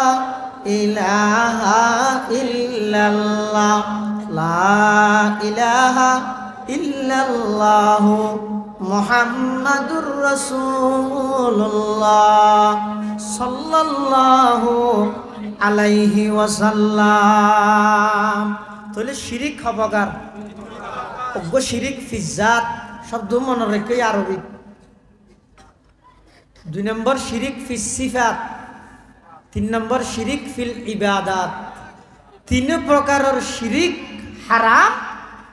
ইলাহা ইল্লাল্লাহ লা ইলাহা ইল্লাল্লাহ মুহাম্মাদুর রাসূলুল্লাহ সাল্লাল্লাহু আলাইহি ওয়াসাল্লাম তাহলে শিরিক হবকার অজ্ঞ শিরিক ফিজাত শব্দ মনে রেখে আরবি 2 নম্বর শিরিক ফিস সিফাত 3 নম্বর শিরিক ফিল ইবাদাত 3 প্রকারের শিরিক হারাম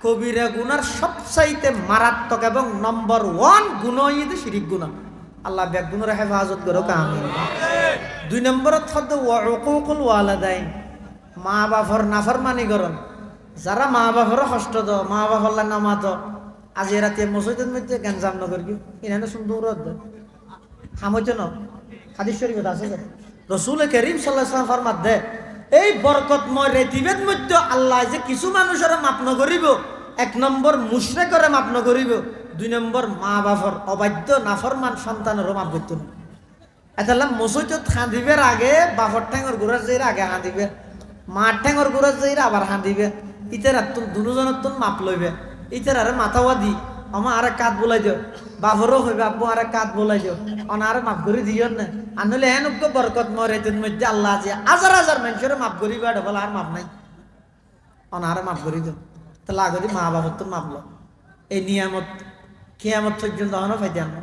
কবিরা গুনার সবচাইতে মারাত্মক এবং নম্বর 1 গুণ হইতে শিরিক গুনাহ আল্লাহ ব্যাগ গুনার হেফাজত করো আমিন 2 নম্বরত হদ ওয়াকুকুল ওয়ালাদাইন মা বাবার নাফরমানি করন যারা মা বাবার কষ্ট দাও মা বাবার নামাজ আজ রাতে মসজিদের মধ্যে গঞ্জাম নগর কি ইনানে সুন্দর হামইতো না হাদিস শরীফে আছে রাসূল করিম সাল্লাল্লাহু আলাইহি ওয়াসাল্লাম ফরমাত দে এই বরকতময় রেতিবের মধ্যে আল্লাহ যে কিছু মানুষের মাপ ন করিব 1 নম্বর মুশরিকরে মাপ ন করিব 2 নম্বর মা বাবার অবাধ্য নাফরমান সন্তানের মাপ করতে না এতালাম মসজিদত খাঁদিবের আগে বাফর ঠ্যাঙর গুড়ার যাইর আগে হাঁদিবে মা ঠ্যাঙর গুড়ার যাইর আবার হাঁদিবে ইতার দুজনের তুন মাপ লইবে ইতার আরে মাথাওয়া দি আমা আরে কাত বলাই দিও বাফরও হইবে আব্বু আরে কাত বলাই দিও অনারে মাপ করে দিও না আনলে এন উগ্র বরকত মরেতের মধ্যে আল্লাহ যে হাজার হাজার মানুষের মাপ করিবে এটা বলে আর মাপ নাই অনারে মাপ করে দিও তাহলে আগে দি মা বাবার তো মাপলো এই নিয়ামত কিয়ামত পর্যন্ত হনো ফাইতে আনো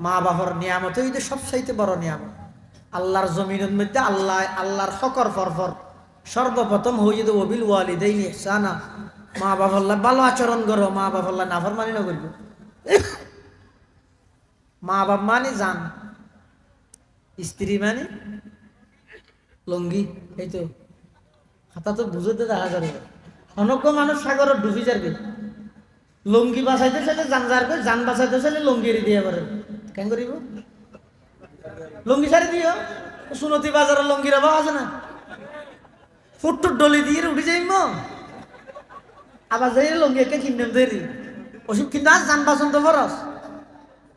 মা বাবার নিয়ামত হইতে সবচাইতে বড় নিয়ামত আল্লাহর জমিনের মধ্যে আল্লাহর হকর ফরফর সর্বপ্রথম হইতে ওবিল ওয়ালিদাইনি ইহসানা মা বাবার ভালো আচরণ করো মা বাবার নাফরমানি না করবে মা বাপ মানে জান স্ত্রী মানে লঙ্গি এই তো হাতা তো বুঝতে দেখা যাবে অনজ্ঞ মানুষ সাগরের ডুবি যাবে লঙ্গি বাঁচাইতে চাইলে জান যাবে জান বাঁচাইতে চাইলে লঙ্গি দিয়ে পারে কেন করিব লঙ্গি সারি দিও সুনতি বাজারের লঙ্গির অভাব আছে না ফুটটুর ডলি দিয়ে উঠে যাইম আবার যাই লঙ্গি একে কিনলাম দেরি ওসব কিন্তু আজ জান বাঁচন তো ফরস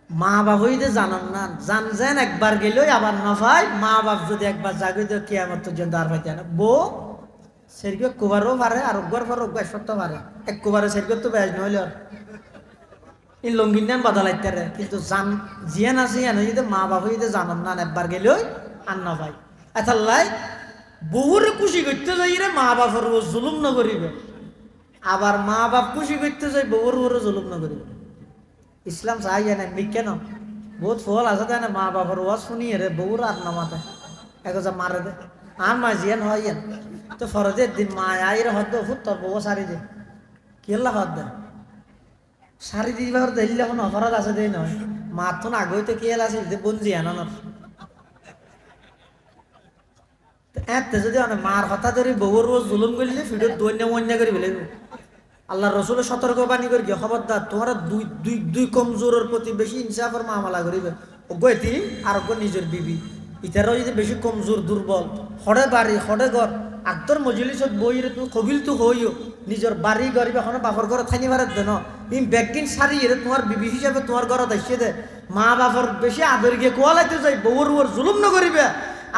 মা বাপ হইতে জানান না জান যেন একবার গেল আবার না ভাই মা বাপ যদি একবার জাগে তো কিয়ামত পর্যন্ত আর পাইতে না বউ সেরকম কুবারও পারে আর অগ্গর পর অগ্গ সত্য পারে এক কুবারে সেরকম তো বেশ নইলে এই লঙ্গির নাম বদলাইতে রে কিন্তু জান জিয়ান আছে ইয়ান যদি মা বাপ হইতে জানান না একবার গেল আর না ভাই এথাল্লাই বহুরে খুশি করতে যাই রে মা বাপের জুলুম নকরিবে আবার মা বাপ খুশি করতে যাই বউর উপরে জুলুম না করিব। ইসলাম চাই না কেন বহুত ফল আছে তাই না মা বাবার ওয়াজ শুনি রে বউর আর নামাতে একজা মারে দে আর মা জিয়ান হয় তো ফরজের দিন মা আইরে হদ ফুট তোর বউ সারি দে কেলা হদ দে সারি দিবার দিলে এখন অপরাধ আছে দেই নয় মা তো না আগইতে কেল আছে বঞ্জি আনানোর এতে যদি মার কথা ধরে বউর রোজ জুলুম করলে ফিডোর দৈন্য মন্য করে ফেলে আল্লাহ রসুলের সতর্ক বাণী করি খবরদার তোমার দুই দুই দুই কমজোরের প্রতি বেশি ইনসাফের মামলা করিবে অজ্ঞতি আর অজ্ঞ নিজের বিবি ইতারাও যদি বেশি কমজোর দুর্বল হরে বাড়ি হরে ঘর আকদর মজলিসত বইরে তুমি কবিল তো হইও নিজের বাড়ি গরিব এখন বাপর ঘরে থাকি পারে দেন ইম ব্যাগদিন সারি এর তোমার বিবি হিসাবে তোমার ঘরত আসছে দে মা বাপর বেশি আদর গিয়ে কোয়ালাইতে যাই বউর উপর জুলুম না করিবে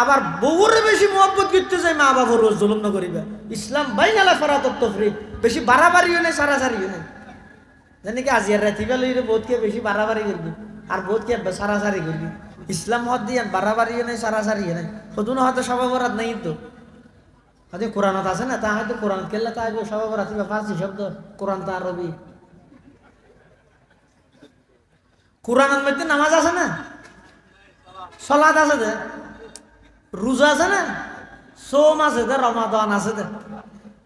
আবার বউরে বেশি মোহাব্বত করতে যাই মা বাবার রোজ জুলুম না করিবে ইসলাম বাইনালা ফরাত তফরিক বেশি বাড়াবাড়িও নেই সারাসারিও নেই জানি কি আজিয়ার রাতি বেলা বোধকে বেশি বাড়াবাড়ি করবি আর বোধকে সারাসারি করবি ইসলাম হদ দিয়ে বাড়াবাড়িও নেই সারাসারিও নেই সদুন হয়তো সবাবরাত নাই তো হয়তো কোরআনত আছে না তা হয়তো কোরআন কেলে তা সবাবরাত ফার্সি শব্দ কোরআন তা আরবি কোরআনের মধ্যে নামাজ আছে না সলাত আছে দে রোজা আছে না সোম আছে দে রমাদান আছে দে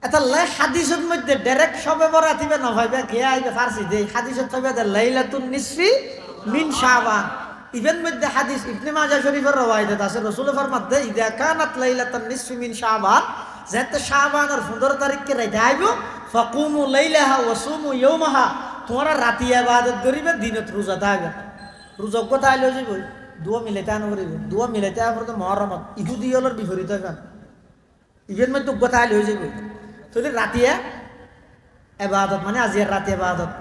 এটা লাই হাদিসের মধ্যে ডাইরেক্ট সবে বরাতিবে না ভাইবে কে আইবে ফার্সি দেই হাদিসের তবে দে লাইলাতুন নিসফি মিন শাবান ইভেন মধ্যে হাদিস ইবনে মাজাহ শরীফের রওয়ায়াত আছে রাসূল ফরমাত দে ইদা কানাত লাইলাতুন নিসফি মিন শাবান যাতে শাবানের 15 তারিখে রাতে আইবো ফাকুমু লাইলাহা ওয়া সুমু ইয়াওমাহা তোমরা রাতে ইবাদত করিবে দিনত রোজা থাকবে রোজা কথা আইলো যাইব দুয়া মিলাইতে আনো করিবে দুয়া মিলাইতে আবার তো মুহররমত ইহুদি হলোর বিপরীত হয় ইভেন মধ্যে কথা আইলো যাইব তাহলে রাতিয়া ইবাদত মানে আজিয়ার রাতে ইবাদত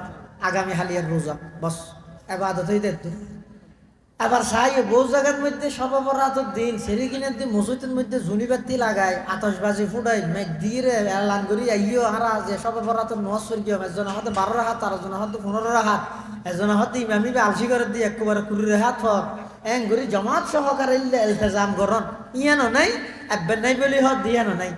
আগামী হালিয়ার রোজা বস ইবাদত হইতে আবার সাই বহু জায়গার মধ্যে সবাবরাতের দিন সেরি কিনের দিন মসজিদের মধ্যে ঝুনিবাতি লাগায় আতশবাজি ফুটাই মেঘ দিয়ে এলান করি আইও হারা যে সবাবরাতের নজ স্বর্গীয় একজন হয়তো 12 হাত আর একজন হয়তো 15 হাত একজন হয়তো ইমামি আলসি করে দিয়ে একেবারে 20 হাত ফর এং করি জমাত সহকারে এলতেজাম করন ইয়ানো নাই একবার নাই বলি হত দিয়ানো নাই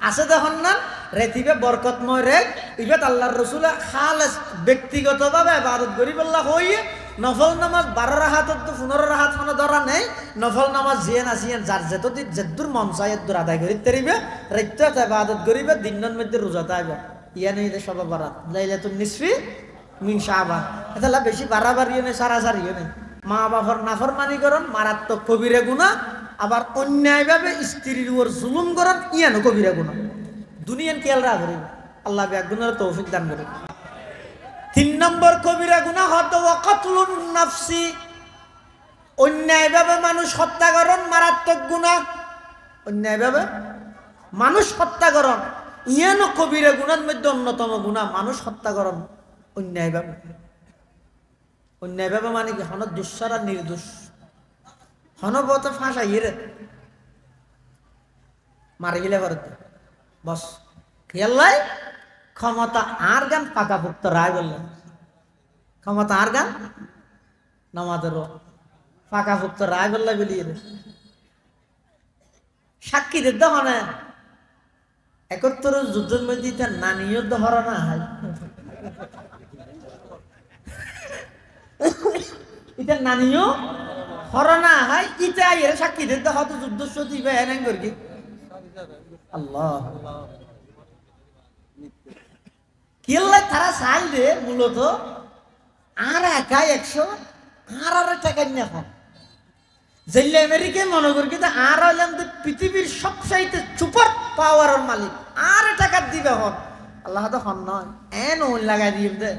আছে দেখুন না রেতিবে বরকতময় রে ইবাদ আল্লাহর রাসূলে খালেস ব্যক্তিগতভাবে ইবাদত করি বললা হইয়ে নফল নামাজ 12 রাকাত তো 15 রাকাত মানে ধরা নেই নফল নামাজ জিয়ান আসিয়ান যার যেদুর মন চায় এদুর আদায় করি তেরিবে রাইত ইবাদত করিবে দিনের মধ্যে রোজা থাকবে ইয়ানি দে সব বারাত লাইলাতুন নিসফি মিন শাবান এটা বেশি বাড়াবাড়িও নেই সারাসারিও নেই মা বাবার নাফরমানি করন মারাত্মক কবিরা গুনাহ আবার অন্যায়ভাবে স্ত্রীর উপর জুলুম করেন ইয়ানো কবিরা গুনাহ দুনিয়ান খেয়াল রাখবে আল্লাহ বেগুনের তৌফিক দান করে 3 নম্বর কবিরা গুনাহ হতো ওয়াকাতলুন নাফসি অন্যায়ভাবে মানুষ হত্যা করন মারাত্মক গুনাহ অন্যায়ভাবে মানুষ হত্যা করন ইয়ানো কবিরা গুনার মধ্যে অন্যতম গুনাহ মানুষ হত্যা করন অন্যায়ভাবে অন্যায়ভাবে মানে কি হন দুঃসারা নির্দোষ হনবত ফাঁসাই রে মারি গেলে ভারত বস খেয়াল্লাই ক্ষমতা আর গান পাকাপুক্ত রায় বললেন ক্ষমতা আর গান নামাজের পাকাপুক্ত রায় বললে বেরিয়ে রে সাক্ষী দিতে হনে 71 যুদ্ধের মধ্যে তার নানিও ধরা না হয় এটা নানিও হরনা হয় ইটা এর সাক্ষী দিতে হয়তো যুদ্ধ সতী বা এনাং করি আল্লাহ কিল্লা তারা চাইল দে মূলত আর একা 100 আর টাকা নিয়ে এখন যেলে আমেরিকায় মনে করি কিন্তু আর হইলাম পৃথিবীর সবচাইতে সুপার পাওয়ারের মালিক আর টাকা দিবে হন আল্লাহ তো হন নয় এন ওন লাগাই দিয়ে দে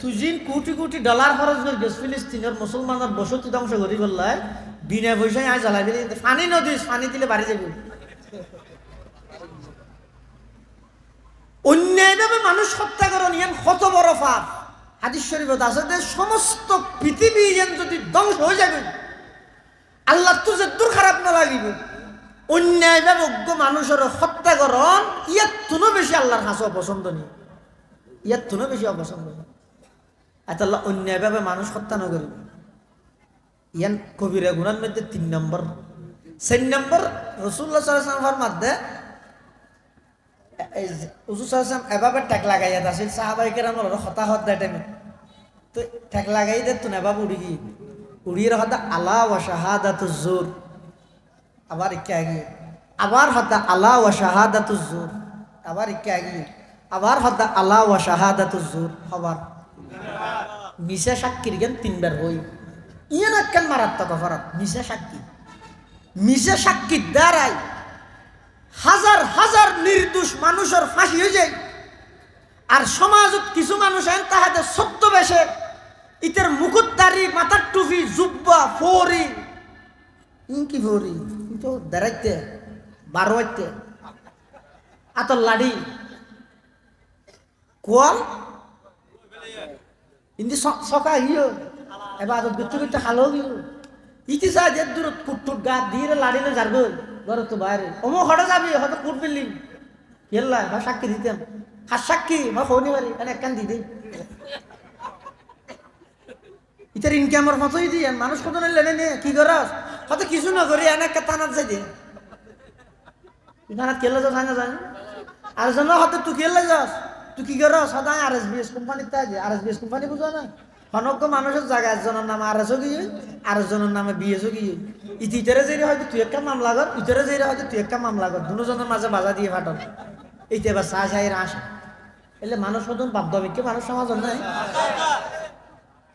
তুই জিন কোটি কোটি ডলার খরচ করে গেছ ফিলিস্তিনের মুসলমানের বসতি ধ্বংস করি বললাই বিনা পয়সায় আয় জ্বালাই দিলে পানি নদীস পানি দিলে বাড়ি যাবি অন্যায়ভাবে মানুষ হত্যা করেন ইয়ান কত বড় পাপ হাদিস শরীফত আছে যে সমস্ত পৃথিবী যেন যদি ধ্বংস হয়ে যাবে আল্লাহ তো যে দূর খারাপ না লাগিব অন্যায়ভাবে অজ্ঞ মানুষের হত্যা করন ইয়ার তুনো বেশি আল্লাহর কাছে অপছন্দ নেই ইয়ার তুনো বেশি অপছন্দ নেই এত আল্লাহ অন্যায়ভাবে মানুষ হত্যা না করিবে ইয়ান কবিরা গুনার মধ্যে 3 নম্বর 4 নম্বর রাসূলুল্লাহ সাল্লাল্লাহু আলাইহি ওয়াসাল্লাম মধ্যে হুজুর সাল্লাল্লাহু আলাইহি এভাবে ঠেক লাগাইয়া আছিল সাহাবায়ে কেরাম হতাহত দেয় টাইমে তো ঠেক লাগাই দে তো এভাবে উড়ি গিয়ে উড়িয়ে হতা আলা ওয়া শাহাদাতুজ জুর আবার ইকে আগিয়ে আবার হতা আলা ওয়া শাহাদাতুজ জুর আবার ইকে আগিয়ে আবার হতা আলা ওয়া শাহাদাতুজ জুর আবার মিশা সাক্ষীর জ্ঞান তিনবার হই ইয়ান একখান মারাত্মক অপরাধ মিশা সাক্ষী মিশা সাক্ষীর দ্বারাই হাজার হাজার নির্দোষ মানুষের ফাঁসি হয়ে যায় আর সমাজত কিছু মানুষ আইন তাহাদের সত্য বেশে ইতের মুকুটদারি মাথার টুপি জুব্বা ফৌরি ইনকি ফৌরি তো দাঁড়াইতে বারোয়াইতে আতর লাড়ি কোয়াল ইন্দি সকা ইয়ে এবার আদত গুচ্ছ গুচ্ছ খালো গিয়ে ইতি চা যে দূরত কুটুট গা দিয়ে লাড়িলে যারগো ঘর তো বাইরে অমো হঠাৎ যাবি হয়তো কুট বিল্লি গেল্লা বা সাক্ষী দিতাম হাত সাক্ষী বা খনি বাড়ি এনে একখান দি দিই ইতার ইনকামের মতোই দিয়ে মানুষ কত লেনে নে কি করস হয়তো কিছু না করি এনে একটা টানাত যাই দিয়ে টানাত কেলে যাস না জানি আর জন হয়তো তুই কেলে যাস তুই কি করস সদায় RSBS কোম্পানিতে আছে RSBS কোম্পানি বুঝো না অনজ্ঞ মানুষের জায়গা একজনের নামে RSO গিয়ে আরেকজনের নামে BSO গিয়ে ইতিরে যে হয়তো তুই একটা মামলা কর ইতরে যে হয়তো তুই একটা মামলা কর দুজনের মাঝে বাজা দিয়ে ফাটন এইতে এবার চা চাই আসে এলে মানুষ মতন বাধ্যবিককে মানুষ সমাজ নাই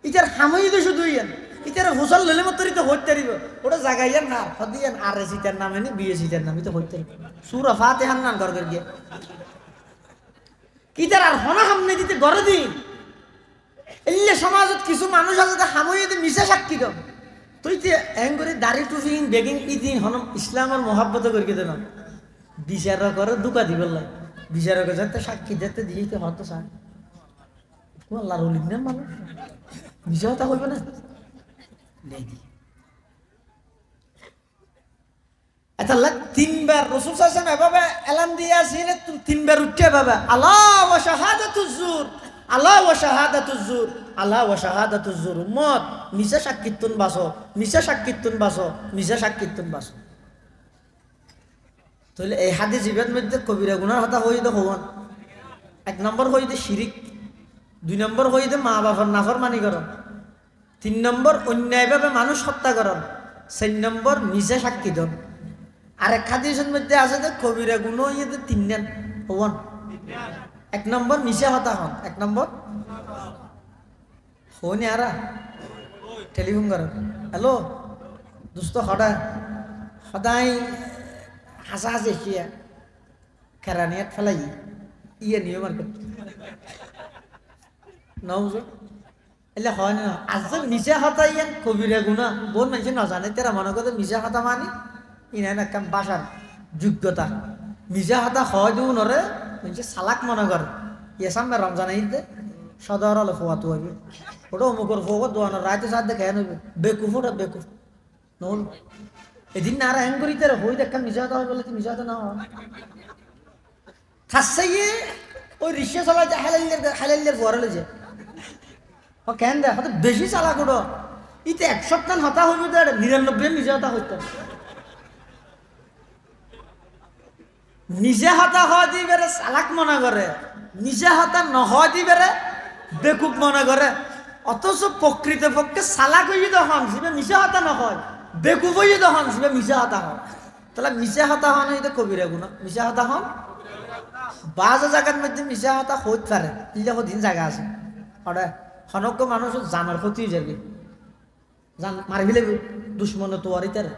ইটার হামই তো শুধু ইয়ান ইটার হোসাল লেলে মতো তো হইতে পারিব ওটা জায়গা ইয়ান না হদিয়ান RS ইটার নামে নি BS ইটার নামে তো হইতে পারিব সূরা ফাতিহার নাম কর গিয়ে কিটার আর হনা হামনে দিতে গড়ে দিন এলে সমাজত কিছু মানুষ আছে হামই দি মিশা সাক্ষী দাও তুই তে এঙ্গরে দাড়ি টুপি বেগিং ইদিন হন ইসলামের মহাব্বত করিকে দেন বিচার করে দুকা দিবেল লাই বিচার করে যাতে সাক্ষী দিতে দিয়েতে হতো স্যার আল্লাহর ওলি না মানুষ মিশা কথা বলবে না আচ্ছা তিনবার রাসূল সাল্লাল্লাহু আলাইহি ওয়াসাল্লাম এভাবে এলান দিয়েছিলেন তিনবার উঠে এভাবে আলা ওয়া শাহাদাতুজ জুর আলা ওয়া শাহাদাতুজ জুর আলা ওয়া শাহাদাতুজ জুর উম্মত মিশা সাক্ষীতুন বাসো মিশা সাক্ষীতুন বাসো মিশা সাক্ষীতুন বাসো তাহলে এই হাদিস জীবন মধ্যে কবিরা গুনার কথা হই তো হওয়ান এক নম্বর হই দে শিরিক দুই নম্বর হই দে মা বাবার নাফরমানি করন তিন নম্বর অন্যায়ভাবে মানুষ হত্যা করন চার নম্বর মিশা সাক্ষী দন আর এক হাদিসের মধ্যে আছে যে কবিরা গুণ ইয়ে তিন নেন হওয়ান এক নম্বর মিশা হতা হন এক নম্বর হনি আরা টেলিফোন করেন হ্যালো দোস্ত সদায় হাসা হাসি এসিয়া খেরানিয়াত ফেলাই ইয়ে নিয়ে মার্কেট নবুঝো এলে হয় না আজ মিশা হতা ইয়ান কবিরা গুণা বহুত মানুষ নজানে তেরা মনে করে মিশা হতা মানি ইনান একদম বাসার যোগ্যতা মিশা হতা হয় দিও নরে মানুষ সালাক মনে করে ইয়ে সামনে রমজান ঈদে সদর হলে ফোয়াতো হইবে ওটা অমুকর ফোয়া দোয়ানোর রাতে সাথে দেখে নইবে বেকুফ ওটা বেকুফ নহল এদিন না হ্যাং করি তার হই দেখা মিশা হতা হয় বলে মিশা হতা না হয় থাসাইয়ে ওই রিক্সা চালা যে হালাইলের ফোয়ারলে যে ও কেন দেখ হয়তো বেশি চালা করো ইতে 1 সপ্তাহ হতা হইবে তো 99 মিশা হতা হইতো নিজে হতা হয় দিবে চালাক মনে করে নিজে হতা নহয় দিবে বেকুব মনে করে অথচ প্রকৃতপক্ষে চালাক হয়ে যদি হন সে মিশা হতা নহয় বেকুব হয়ে যদি হন সে মিশা হতা হন তাহলে মিশা হতা হন এটা কবিরা গুণ মিশা হতা হন বাজা জায়গার মধ্যে মিশা হতা হইতে পারে এই দেখো দিন জায়গা আছে ওটা হনজ্ঞ মানুষ জানার ক্ষতি হয়ে যাবে জান মারি ফেলে দুশ্মনে তো আর ইতারে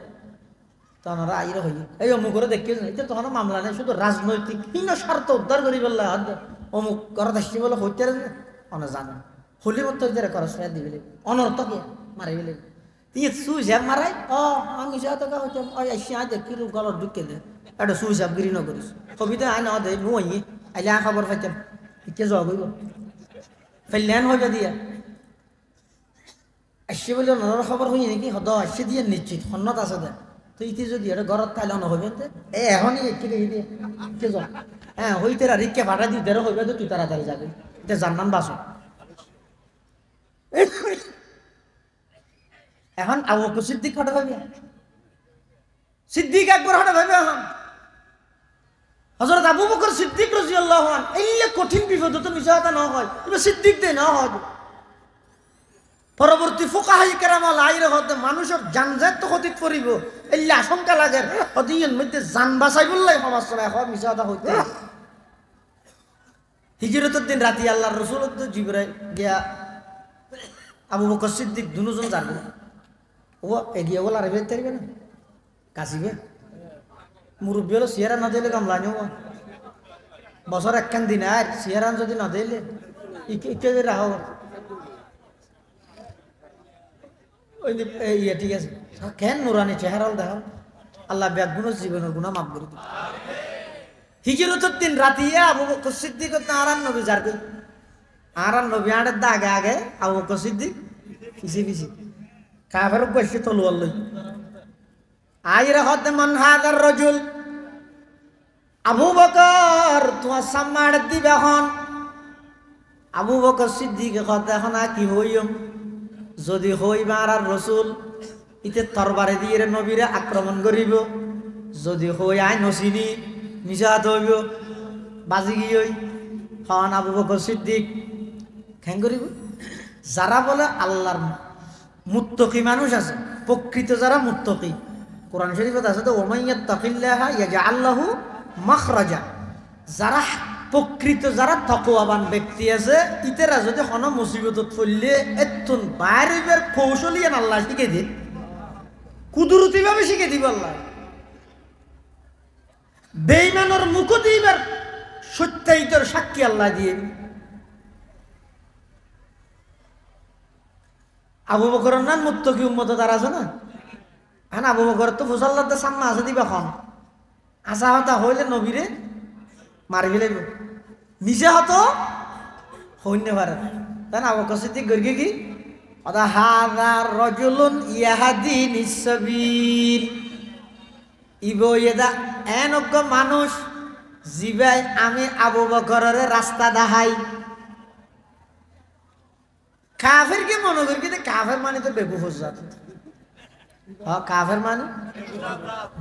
তখন আইরে হই এই অমুক করে দেখে এটা তখন মামলা নেই শুধু রাজনৈতিক বিভিন্ন স্বার্থ উদ্ধার করি বললে অমুক ঘরত আসছি বলে হইতে অনেক জানেন হলি মতো ইতারে খরচ ফেয়ার দিবি অনর্থ কে মারি ফেলে তুই সুইসাব মারাই আমি যাতে হইতে আসছি আজ দেখি গলত ঢুকে দে এটা সুইসাব গিরি নকরিস কবিতা আয় না দে নুই আইলে খবর পাইতাম কে যাওয়া গইব ফেললেন হইবে দিয়া আসছে বলে নর খবর হই নাকি হদ আসছে দিয়ে নিশ্চিত সন্নত আছে দে তো ইতি যদি এটা ঘরত খাইলে নহইবে এখনই একটি দেখি দিয়ে কে যাও হ্যাঁ হইতে রিক্কে ভাড়া দিতে হইবে তো তুই তাড়াতাড়ি যাবে এটা জান্নান বাস এখন আবু বকর সিদ্দিক হঠাৎ ভাবি সিদ্দিক একবার হঠাৎ ভাবি এখন হযরত আবু বকর সিদ্দিক রাদিয়াল্লাহু আনহু এই কঠিন বিপদ তো মিছা কথা না হয়, তবে সিদ্দিক দে না হয়। পরবর্তী ফুকাহাই কেরামাল আইরে হতে মানুষের জানজাত তো ক্ষতি করিব এই আশঙ্কা লাগে, অদিয়ের মধ্যে জান বাঁচাই বললাই সমাজ চলায় হয় মিছা কথা হইতে। হিজরতের দিন রাতি আল্লাহর রাসূল জিবরাইল গিয়া আবু বকর সিদ্দিক দুজন যাবে, ও এগিয়ে বলে আর বের তারিবে না কাশিবে মুরব্বী হলো সিয়ারা না দিলে কামলানি বছর একখান দিন আর সিয়ারান যদি না দিলে ইকে রাখো ওই ইয়ে ঠিক আছে কেন নুরানি চেহারাল দেখাও আল্লাহ ব্যাগুণ জীবনের গুণা মাফ করে দিবে। হিজরতের দিন রাতিয়ে আবু বকর সিদ্দিক আরান নবী যার কই আরান নবী আড়ের দা আগে আগে আবু বকর সিদ্দিক পিছি পিছি কাফের বসে তলোয়ার লই আইরে হতে মান হাদার রাজুল আবু বকর তোমার সামার দিবে এখন। আবু বকর সিদ্দিক হতে এখন কি হইম যদি হইবা আর রাসূল ইতে তরবারে দিয়ে নবীরে আক্রমণ করিব, যদি হই আই নসিনি মিশাত হইব বাজি গিয়ে হন আবু বকর সিদ্দিক খ্যাং করিব। যারা বলে আল্লাহর মুত্তকি মানুষ আছে, প্রকৃত যারা মুত্তকি, কোরআন শরীফত আছে তো ওমাইয়াত্তাকিল্লাহা ইয়াজআল লাহু মাখরাজা, যারা প্রকৃত যারা তাকওয়াবান ব্যক্তি আছে ইতেরা যদি কোনো মুসিবতত পড়লে এতুন বাইরের কৌশলিয়ান আল্লাহ শিখে দিন, কুদরতি ভাবে শিখে দিব আল্লাহ। বেঈমানের মুখ দিবার সত্যায়িতর সাক্ষী আল্লাহ দিয়ে। আবু বকরের নাম মুত্তকি উম্মত তার আছে না, হ্যাঁ আবু বকর তো ফুসাল্লাতে সামনে আছে দিবা খন আসা হতা হইলে নবীরে মারি ফেলাইব, নিজে হতো হইনে পারে তাই না। আবু বকর সিদ্দিক গর্গে কি অদা হাযা রাজুলুন ইয়াহদিনিস সাবিল, ইবো এদা এনজ্ঞ মানুষ জিবাই আমি আবু বকরের রাস্তা দেখাই। কাফের কে মনে করি কিন্তু কাফের মানে তো বেকুফ জাত, হ্যাঁ কাফের মানে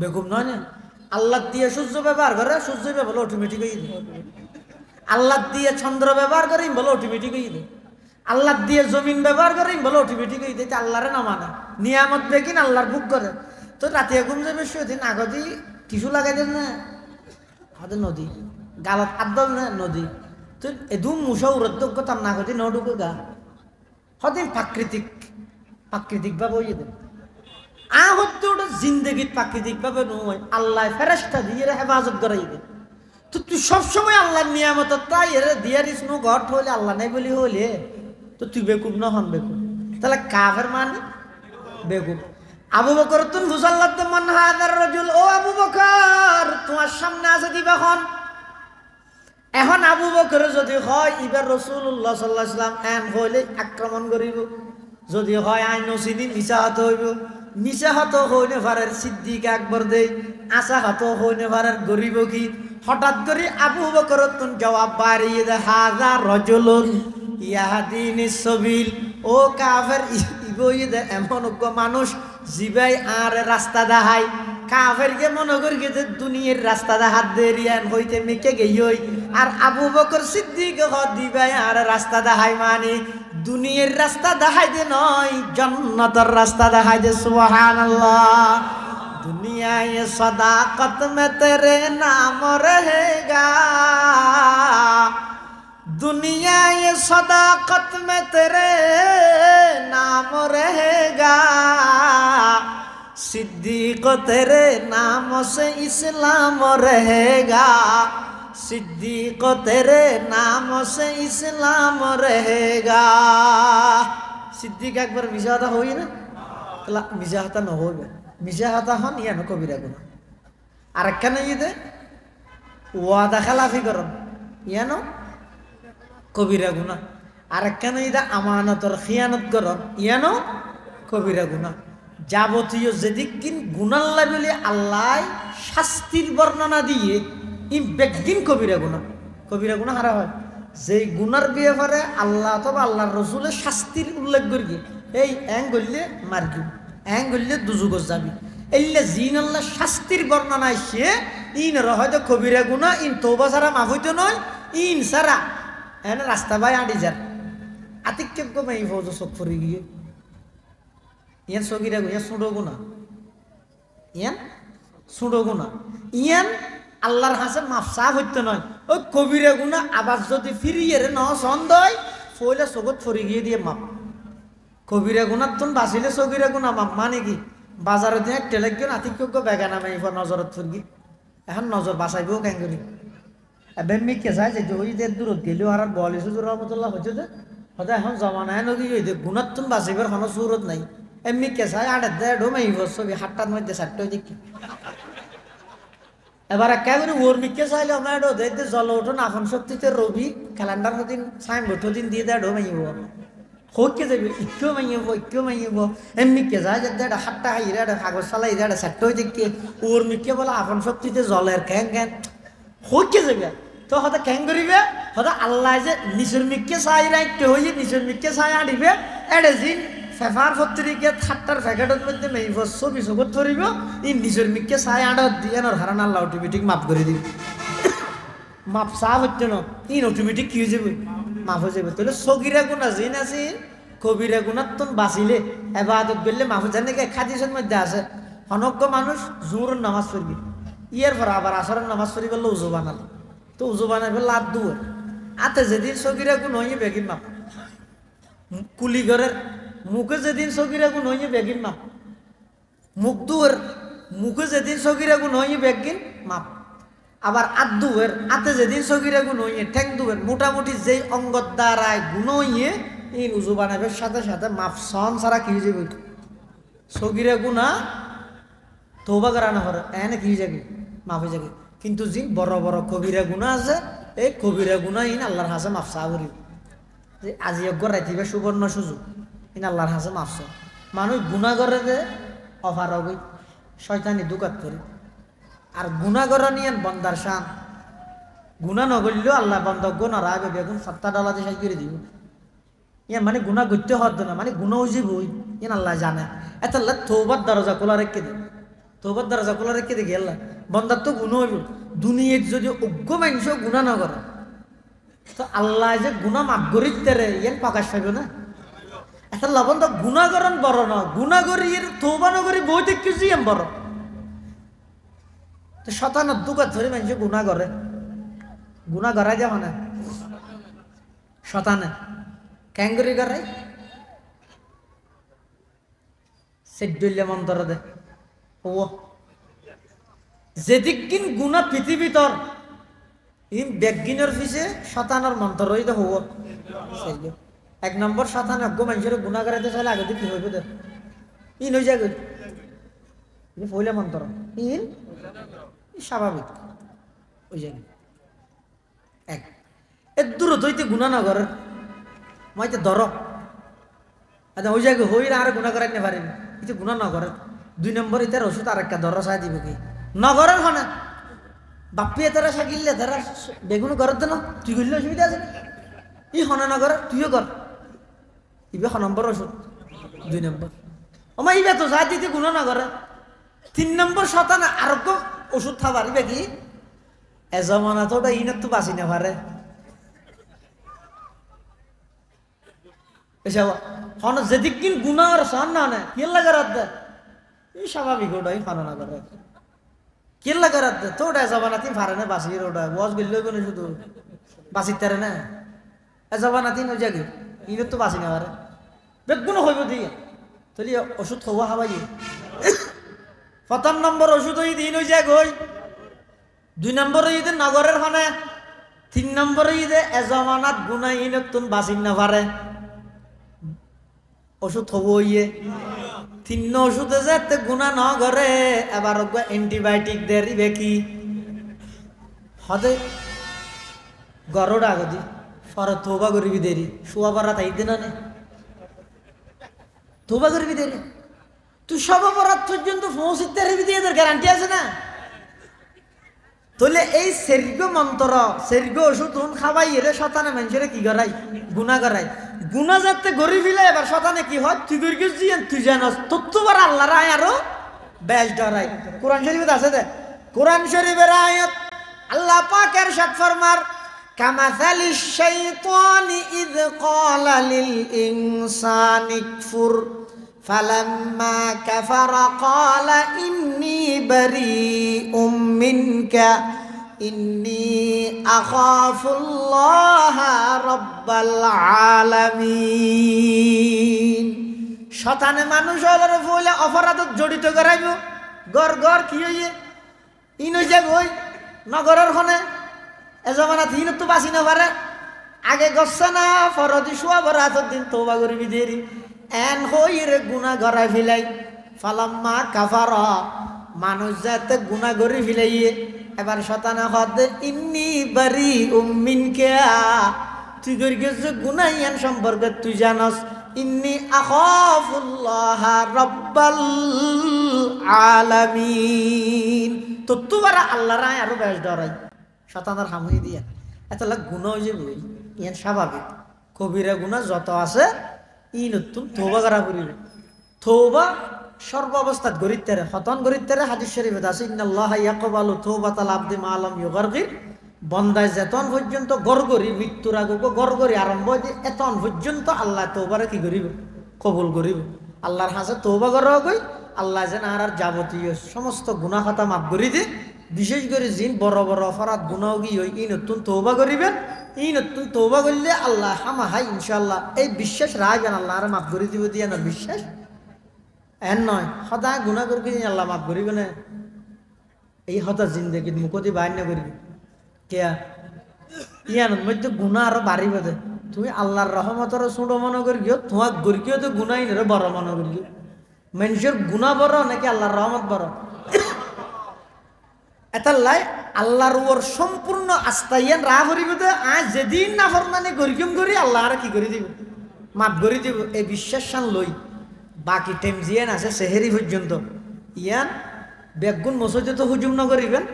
বেকুফ নয় না। আল্লাহ দিয়ে সূর্য ব্যবহার করে সূর্য বলে অটোমেটিক হয়ে যায়, আল্লাহ দিয়ে চন্দ্র ব্যবহার করে বলে অটোমেটিক হয়ে যায়, আল্লাহ দিয়ে জমিন ব্যবহার করে বলে অটোমেটিক হয়ে যায়। আল্লাহরে না মানে নিয়ামত বেকিন আল্লাহর বুক করে তো রাতে ঘুম যাবে সেদিন আগতি কিছু লাগাই দেন না হাতে নদী গালত আদল না নদী তো এদুম মুসা উরত করতাম না গতি নডুকো গা হদিন প্রাকৃতিক ভাবে হইয়ে দেন আহত জিন্দগিত প্রাকৃতিক ভাবে নয়, আল্লাহ ফেরেশতা দিয়ে হেফাজত করাই দেন। তো তুই সবসময় আল্লাহর নিয়ামত তাই এর দিয়ারিস নো ঘট হইলে আল্লাহ নাই বলি হইলে তো তুই বেকুব না হন বেকুব, তাহলে কাফের মানে বেকুব। আবু বকর তুন ফুসাল্লাত মান হাদার রাজুল, ও আবু বকর তোমার সামনে আছে দিবা খন। এখন আবু বকর যদি হয় ইবার রাসূলুল্লাহ সাল্লাল্লাহু আলাইহি ওয়াসাল্লাম এন হইলে আক্রমণ করিব, যদি হয় আইন নসিনি মিশাহাত হইব, মিশাহাত হইনে পারে সিদ্দিক আকবর দেই, আশাহাত হইনে পারে গরিব কি। হঠাৎ করে আবু বকর তুন জবাব বাড়িয়ে দে হাযা রাজুলুন ইয়াহদিনিস সাবিল, ও কাফের ইবই দে এমন মানুষ জিবাই আর রাস্তা দেখায়। কাফের কে মনে করি যে দুনিয়ার রাস্তা দেখাত দেরিয়ান হইতে মিকে গেই, আর আবু বকর সিদ্দিক দিবাই আর রাস্তা দেখায় মানে দুনিয়ার রাস্তা দেখাই দে নয় জান্নাতের রাস্তা দেখাই দে। সুবহানাল্লাহ। दुनिया ये सदाकत में तेरे नाम रहेगा, दुनिया ये सदाकत में तेरे नाम रहेगा, सिद्दीक तेरे नाम से इस्लाम रहेगा, सिद्दीक तेरे नाम से इस्लाम रहेगा। सिद्दीक একবার মিজাহতা হই না, তাহলে মিজাহতা না হবে, মিজাহাতা হন ইয়ানো কবিরা গুনাহ। আর একখানে ইদে ওয়াদা খেলাফি করন ইয়ানো কবিরা গুনাহ। আর একখানে ইদে আমানতর খিয়ানত করন ইয়ানো কবিরা গুনাহ। যাবতীয় যেদিকিন গুনাল্লাহ বলে আল্লাহ শাস্তির বর্ণনা দিয়ে ই বেগিন কবিরা গুনাহ। কবিরা গুনাহ হারা হয় যেই গুনার ব্যাপারে আল্লাহ অথবা আল্লাহর রাসূলের শাস্তির উল্লেখ করি, এই এং গল্লে মারগি এং গল্লে দুজুগজ যাবি, এল্লে জিন আল্লাহ শাস্তির বর্ণনা সে ইন হয়তো কবিরা গুণা ইন তৌবা ছাড়া মাফ হইতো নয় ইন সারা হ্যাঁ রাস্তা বাই আঁটি যার আতিক্য মাই ফৌজ চোখ ফুরি গিয়ে ইয়ান সগিরা গুণা সুডো গুণা ইয়ান সুডো গুণা ইয়ান আল্লাহর হাসে মাফ সাফ হইতো নয় ওই কবিরা গুণা আবার যদি ফিরিয়ে ন সন্দয় ফইলে চোখত ফুরি গিয়ে দিয়ে মাপ কবিরা গুণার তুন বাঁচিলে সগিরা গুণা মাপ মানে কি বাজারে দিয়ে টেলেকজন আতিক্য বেগানা মাই নজরত ফুরগি এখন নজর বাঁচাইবও কেন করি এবার মিকে চাই যে ওই যে দূরত গেলেও আর বলি সুজুর রহমতুল্লাহ হচ্ছে যে হয়তো এখন জমানায় নদী ওই যে গুণার তুন বাঁচিবার কোনো সুরত নাই এমনি কে চাই আড়ে দেয় ঢোমাইব ছবি হাটটার মধ্যে চারটে দেখি এবার একেবারে ওর মিকে চাইলে আমার দেখতে জল ওঠুন আপন শক্তিতে রবি ক্যালেন্ডার হদিন সাইনবোর্ড হদিন দিয়ে দেয় ঢোমাইব হোককে যাবি ইকেও মাইব এমনি কে যায় যে এটা হাটটা হাইরে এটা কাগজ চালাই এটা চারটে দেখি ওর মিকে বলে আপন শক্তিতে জলের ক্যাং ক্যাং হোককে যাবে তো হয়তো ক্যাং করিবে হয়তো আল্লাহ যে নিচের মিকে চাই রাখতে হয়ে নিচের মিকে চাই আনিবে এটা দিন ফেফার পত্রিকা ঠাট্টার প্যাকেটের মধ্যে মেইব ছবি চকুত ধরিব ই নিজের মিকে চাই আড়ত দিয়ে হারান আল্লাহ অটোমেটিক মাফ করে দিবি মাপ চাপ হচ্ছে না ইন অটোমেটিক কি হয়ে যাবে মাফ হয়ে যাবে তাহলে সগিরা গুণা জিন আছে কবিরা গুণার তো বাঁচিলে এবাদত করলে মাফ জানে কি খাদিসের মধ্যে আছে অনজ্ঞ মানুষ জোর নামাজ পড়বি ইয়ের পর আবার আসরের নামাজ পড়ি বললে উজু বানালে তো উজু বানাবে লাভ দুয়ার আতে যেদিন সগিরা গুণ হয়ে বেগিন মাপ কুলি ঘরের মুখে যেদিন সগিরা গুণ হয়ে বেগিন মাপ মুখ দুয়ার মুখে যেদিন সগিরা গুণ হয়ে বেগিন মাপ আবার আদুয়ের আতে যেদিন সগিরা গুণ হয়ে ঠ্যাং দুয়ের মোটামুটি যেই অঙ্গর দ্বারায় গুণ হয়ে এই উজু বানাবের সাথে সাথে মাপ সন ছাড়া কি হয়ে যাবে সগিরা গুণা তৌবা করানো করে এনে কি যাবে মাফ হয়ে যাবে কিন্তু যে বড় বড় কবিরা গুণা আছে এই কবিরা গুণা ইন আল্লাহর হাসে মাফ চা করি যে আজি অজ্ঞ রাইতিবে সুবর্ণ সুযোগ ইন আল্লাহর হাসে মাফ চা মানুষ গুণা করে যে অফার হবই শয়তানি দুকাত করে আর গুণা করে নিয়ে বন্দার শান গুণা নগরলেও আল্লাহ বন্ধজ্ঞ নড়াবে বেগুন সত্তা ডালা দিয়ে সাই করে দিব ইয়ে মানে গুণা করতে হতো না মানে গুণা হয়ে বই ইন আল্লাহ জানে এত আল্লাহ তৌবার দরজা খোলা রেখে দে তৌবার দরজা খোলা রেখে দেখি আল্লাহ বন্দার তো গুণ হইব দুনিয়ার যদি অজ্ঞ মানুষ গুণা না করে তো আল্লাহ যে গুণা মাফ করিতে রে ইয়ান প্রকাশ পাইব না এত লবণ তো গুণা করেন বড় না গুণা করি এর তৌবা নগরী বই দেখছি এম বড় তো শতানত দুকাত ধরে মানুষ গুণা করে গুণা করাই যাবে না শতানে ক্যাঙ্গুরি করে সেডুল্লে মন্তর দে ও যেদিকিন গুণা পৃথিবীতর ইম বেগিনের পিছে শতানের মন্তর হইতে হব এক নম্বর শতান অজ্ঞ মানুষের গুণা করাইতে চাইলে আগে কি হইব দে ইন হয়ে যাবে পহিলা মন্তর ইন স্বাভাবিক ওই যাবে এক এর দূরত হইতে গুণা না করে মাইতে ধর আচ্ছা ওই জায়গায় হই না আর গুণা করাইতে পারেন কিন্তু গুণা না করে দুই নম্বর ইতার ওষুধ আর একটা ধর চাই দিব কি নগরের হনে বাপিয়ে তারা সাকিলে তারা বেগুন করার দেন তুই করলে অসুবিধা আছে ই হনে না করে তুইও কর ইবে ছ নম্বর ওষুধ দুই নম্বর আমার ইবে তো চাই দিতে গুণা না করে তিন নম্বর শতানা আরোগ্য ওষুধ খাবার ইবে কি এজমানা তো ওটা ইনের তো বাঁচি না পারে হন যেদিকিন গুণা আর সন না নে কেল্লা করার দে এই স্বাভাবিক ওটাই ফানো না করে কেল্লা করার দে তো ওটা জবানাতি পারে না বাঁচিয়ে ওটা ওয়াজ গেলে কোনো শুধু বাঁচিতে পারে না এ জবানাতি নই যাগে ইনের তো বাঁচি না পারে বেগুনো হইব দিয়ে তাহলে ওষুধ খাওয়া খাবাই প্রথম নম্বর ওষুধ হই দিন হয়ে যায় গই দুই নম্বর ঈদে নগরের হনে তিন নম্বর ঈদে এজমানাত গুণা ইনত তুন বাঁচিন না পারে ওষুধ হব ইয়ে তিন ওষুধে যে গুণা ন করে এবার এন্টিবায়োটিক দেবে কি হদে গরোটা আগদি পরে তোবা করবি দেরি শোয়া পারা তাই দিন না তোবা করবি দেরি তুই সব অপরাধ পর্যন্ত পৌঁছিতে পারবি দিয়ে এদের গ্যারান্টি আছে না তাহলে এই সের্গ মন্ত্র সের্গ ওষুধ খাবাই এরে শতানে মানুষের কি করাই গুণা করাই গুণা যাতে গড়ি ফিলে এবার শতানে কি হয় তুই গরিব জিয়ান তুই জানস তোর তো বার আল্লাহ রায় আরো বেশ ডরাই কোরআন শরীফে আছে দে কোরআন শরীফের আয়াত আল্লাহ পাক ইরশাদ ফরমার কামাসালিশ শাইতানি ইয ক্বালা লিল ইনসানি কফুর ফালাম্মা কাফারা ক্বালা ইন্নী বারীউম মিনকা ইন্নী আখাফুল্লাহা রাব্বাল আলামিন। শয়তানে মানুষ হলর বলে অপরাধত জড়িত করাইব। গর গর কি হইয়ে ইন হয়ে যাবে ওই নগরের খনে এজমানা দিন তো বাঁচি না পারে আগে গচ্ছে না ফরদি শোয়া বড় হাতের দিন তৌবা করবি দেরি এন হই রে গুণা গড়াই ফিলাই ফালাম্মা কাফার মানুষ যাতে গুণা গড়ি ফিলাইয়ে এবার শতানা হদ ইন্নি বারি মিনকা তুই করি গেছে গুণা ইয়ান সম্পর্কে তুই জানস ইন্নি আখাফুল্লাহ রাব্বাল আলামিন। তো তুবারা আল্লাহ রায় আরো বেশ ডরাই শতানার হামুই দিয়া এত লাখ গুণা হয়ে যাবে ইয়ান স্বাভাবিক। কবিরা গুণা যত আছে ই নতুন তৌবা করা করিবে। তৌবা সর্বাবস্থাত গরিত্তারে হতন গরিত্তারে হাদিস শরীফে আছে ইন্নাল্লাহ ইয়াকবালু তৌবাতাল আবদি মা লাম ইউগারগির। বন্দায় যেতন পর্যন্ত গড়গড়ি মৃত্যুর আগে গড়গড়ি আরম্ভ হয় এতন পর্যন্ত আল্লাহ তৌবারে কি করিব কবুল করিব। আল্লাহর হাসে তৌবা করা গই আল্লাহ যেন আর যাবতীয় সমস্ত গুনাহ খাতা মাফ করি দে। বিশেষ করে জিন বড় বড় অপরাধ গুনাহ কি হই ই নতুন তৌবা করিবেন। ই নতুন তৌবা করলে আল্লাহ হামা হাই ইনশাআল্লাহ এই বিশ্বাস রাখবেন আল্লাহ আর মাফ করে দিব দিয়ে না বিশ্বাস এন নয় সদায় গুনাহ করি আল্লাহ মাফ করিবে না। এই হতা জিন্দগি মুখতি বাইর না করিবে কেয়া ইয়ানোর মধ্যে গুণা আরো বাড়িবে দে। তুমি আল্লাহর রহমতর ছোট মনে করি গিয়ে তোমার গরিকেও তো গুণাই নেই বড় মনে করি গিয়ে মানুষের গুণা বড় নাকি আল্লাহর রহমত বড় এটার লাই আল্লাহর ওর সম্পূর্ণ আস্থা ইয়ান রা করিবে দে। আজ যেদিন না ফরমানে গরিকম করি আল্লাহ আর কি করে দিব মাফ করে দিব এই বিশ্বাস সান লই বাকি টাইম জিয়ান আছে সেহেরি পর্যন্ত ইয়ান বেগুন মসজিদে তো হুজুম না করিবেন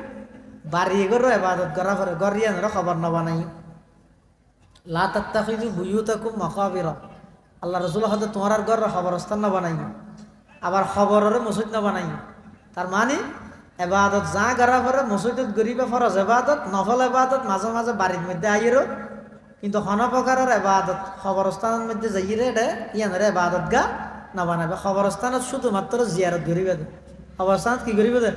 বাড়ি এগোর এবাদত করা পরে গরিয়ানোর খবর না বানাই লা তাত্তাখিযু বুয়ুতাকুম মাকাবিরা। আল্লাহ রাসূল হতে তোমার আর ঘর খবরস্থান না বানাই আবার খবরের মসজিদ না বানাই। তার মানে এবাদত যা করা পরে মসজিদত গরিবে ফরজ এবাদত নফল এবাদত মাঝে মাঝে বাড়ির মধ্যে আইয়েরও কিন্তু হন প্রকারের এবাদত খবরস্থানের মধ্যে যাইরে এটা ইয়ানের এবাদত গা না বানাবে। খবরস্থানত শুধুমাত্র জিয়ারত গরিবে দে। খবরস্থানত কি গরিবে দে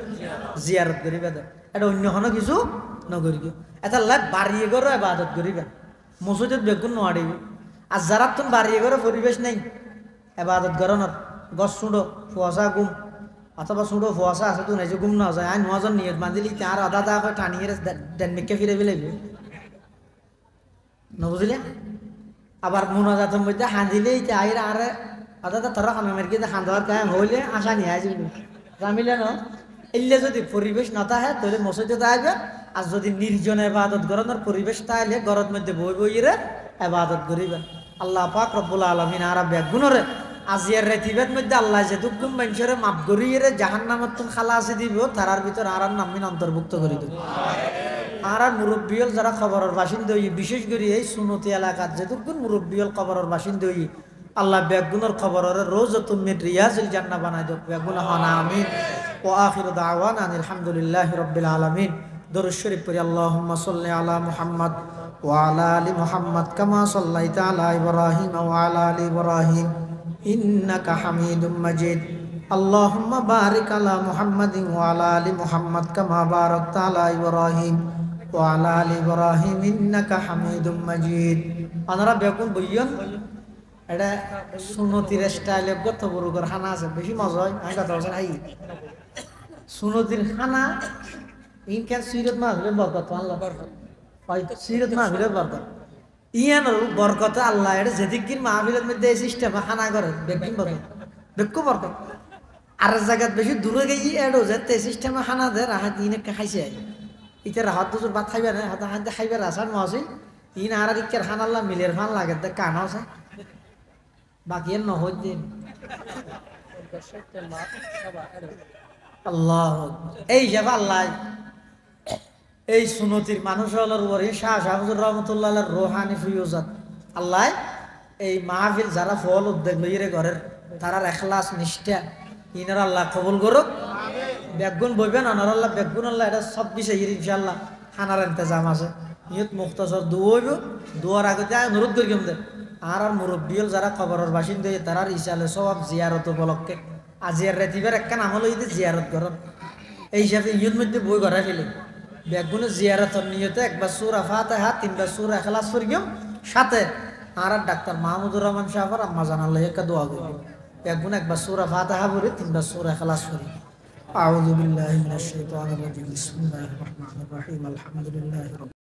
জিয়ারত গরিবে দে। এটা অন্য কোনো কিছু নগরিব। এটা লাগ বাড়িয়ে গরো এবাদত করিবেন মসজিদত বেগুন নোয়ারিব। আর যারা তুমি বাড়িয়ে গরো পরিবেশ নেই এবাদত গরনের গছ ছুঁড়ো ফুয়াশা গুম অথবা ছুঁড়ো ফুয়াশা আছে তুই নিজে গুম না যায় আই নজন নিয়ত বাঁধিলি তার আধা দা করে টানিয়ে ডেনমিককে ফিরে ফেলাইবে নবুঝলে। আবার মোনাজাতের মধ্যে হাঁদিলেই আইর আরে আধা তোরা খামের কি খান্দার গায়ে হইলে আশা নিয়ে আসবে জামিলে না। এলে যদি পরিবেশ না থাকে তাহলে মসজিদে আসবে। আর যদি নির্জন এবাদত গরনের পরিবেশ তাহলে ঘরের মধ্যে বই বইরে এবাদত করিবেন। আল্লাহ পাক রব্বুল আলামিন আর বেগুনরে আজিয়ার রেতিবের মধ্যে আল্লাহ যে দুঃখম মানুষের মাফ করিয়ে জাহান্নামের তুন খালা আছে দিব তারার ভিতর আর নামিন অন্তর্ভুক্ত করে দেব। আর মুরব্বিয়ল যারা খবরের বাসিন্দা হই বিশেষ করে এই সুনতি এলাকার যে দুঃখম মুরব্বিয়ল খবরের বাসিন্দা হই আল্লাহ বেগুনের খবরের রোজাতুম মিন রিয়াজিল জান্নাহ বানাই দেব বেগুন হন আমিন। وآخر دعوانا أن الحمد لله رب العالمين. درود الشريف পড়ি اللهم صل على محمد وعلى آل محمد كما صليت على إبراهيم وعلى آل إبراهيم إنك حميد مجيد. اللهم بارك على محمد وعلى آل محمد كما باركت على إبراهيم وعلى آل إبراهيم إنك حميد مجيد. أنا বেগুন বইয়ন এটা সুন্নতির স্টাইলে কত বড় করে খানা আছে বেশি মজা হয় আমি কথা বলছেন আই সুনতির খানা ইনকার সিরত মাহফিলের বরকত আল্লাহ হয়তো সিরত মাহফিলের বরকত ইয়ানোর বরকত আল্লাহ এটা যেদিকির মাহফিলের মধ্যে এই সিস্টেমে খানা করে বেকিন বরকত বেক্য বরকত আর জায়গাত বেশি দূরে গিয়ে এডো যেতে সিস্টেমে খানা দেয় রাহাত ইনকে খাইছে ইতে রাহাত দুজোর ভাত খাইবে না হাতে হাতে খাইবে রাসান মহাসি ইন আর ইকের খান আল্লাহ মিলের ফান লাগে দে কান আছে বাকি এর নহজ দিন আল্লাহ এই যে আল্লাহ এই সুনতির মানুষ হলার উপরে শাহ শাহজুর রহমতুল্লাহ রোহানি ফিউজাত আল্লাহ এই মাহফিল যারা ফল উদ্যোগ লইরে ঘরের তারার এখলাস নিষ্ঠা ইনার আল্লাহ কবুল করুক বেগুন বইবেন আনারাল্লাহ বেগুন আল্লাহ এটা সব বিষয় ইনশাল্লাহ খানার ইন্তজাম আছে ইয়ত মুখতাসর দুয়ব দুয়ার আগতে অনুরোধ করি কেমন আর মুরব্বী যারা খবরের বাসিন্দা তারার ইসালে সব জিয়ারত উপলক্ষে আজিয়ার রাতিবার একটা নাম হলো ঈদের জিয়ারত করন এই হিসাবে ইয়র মধ্যে বই গড়াই ফেলে বেগুনের জিয়ারতর নিয়তে একবার সুরা ফাতিহা তিনবার সুরা ইখলাস পড়িও সাথে আর ডাক্তার মাহমুদুর রহমান সাহেবের আম্মা জানাল্লাহ একটা দোয়া করি বেগুন একবার সুরা ফাতিহা পড়ে তিনবার সুরা ইখলাস পড়ি আউযু বিল্লাহি মিনাশ শাইতানির রাজিম বিসমিল্লাহির রহমানির রহিম আলহামদুলিল্লাহি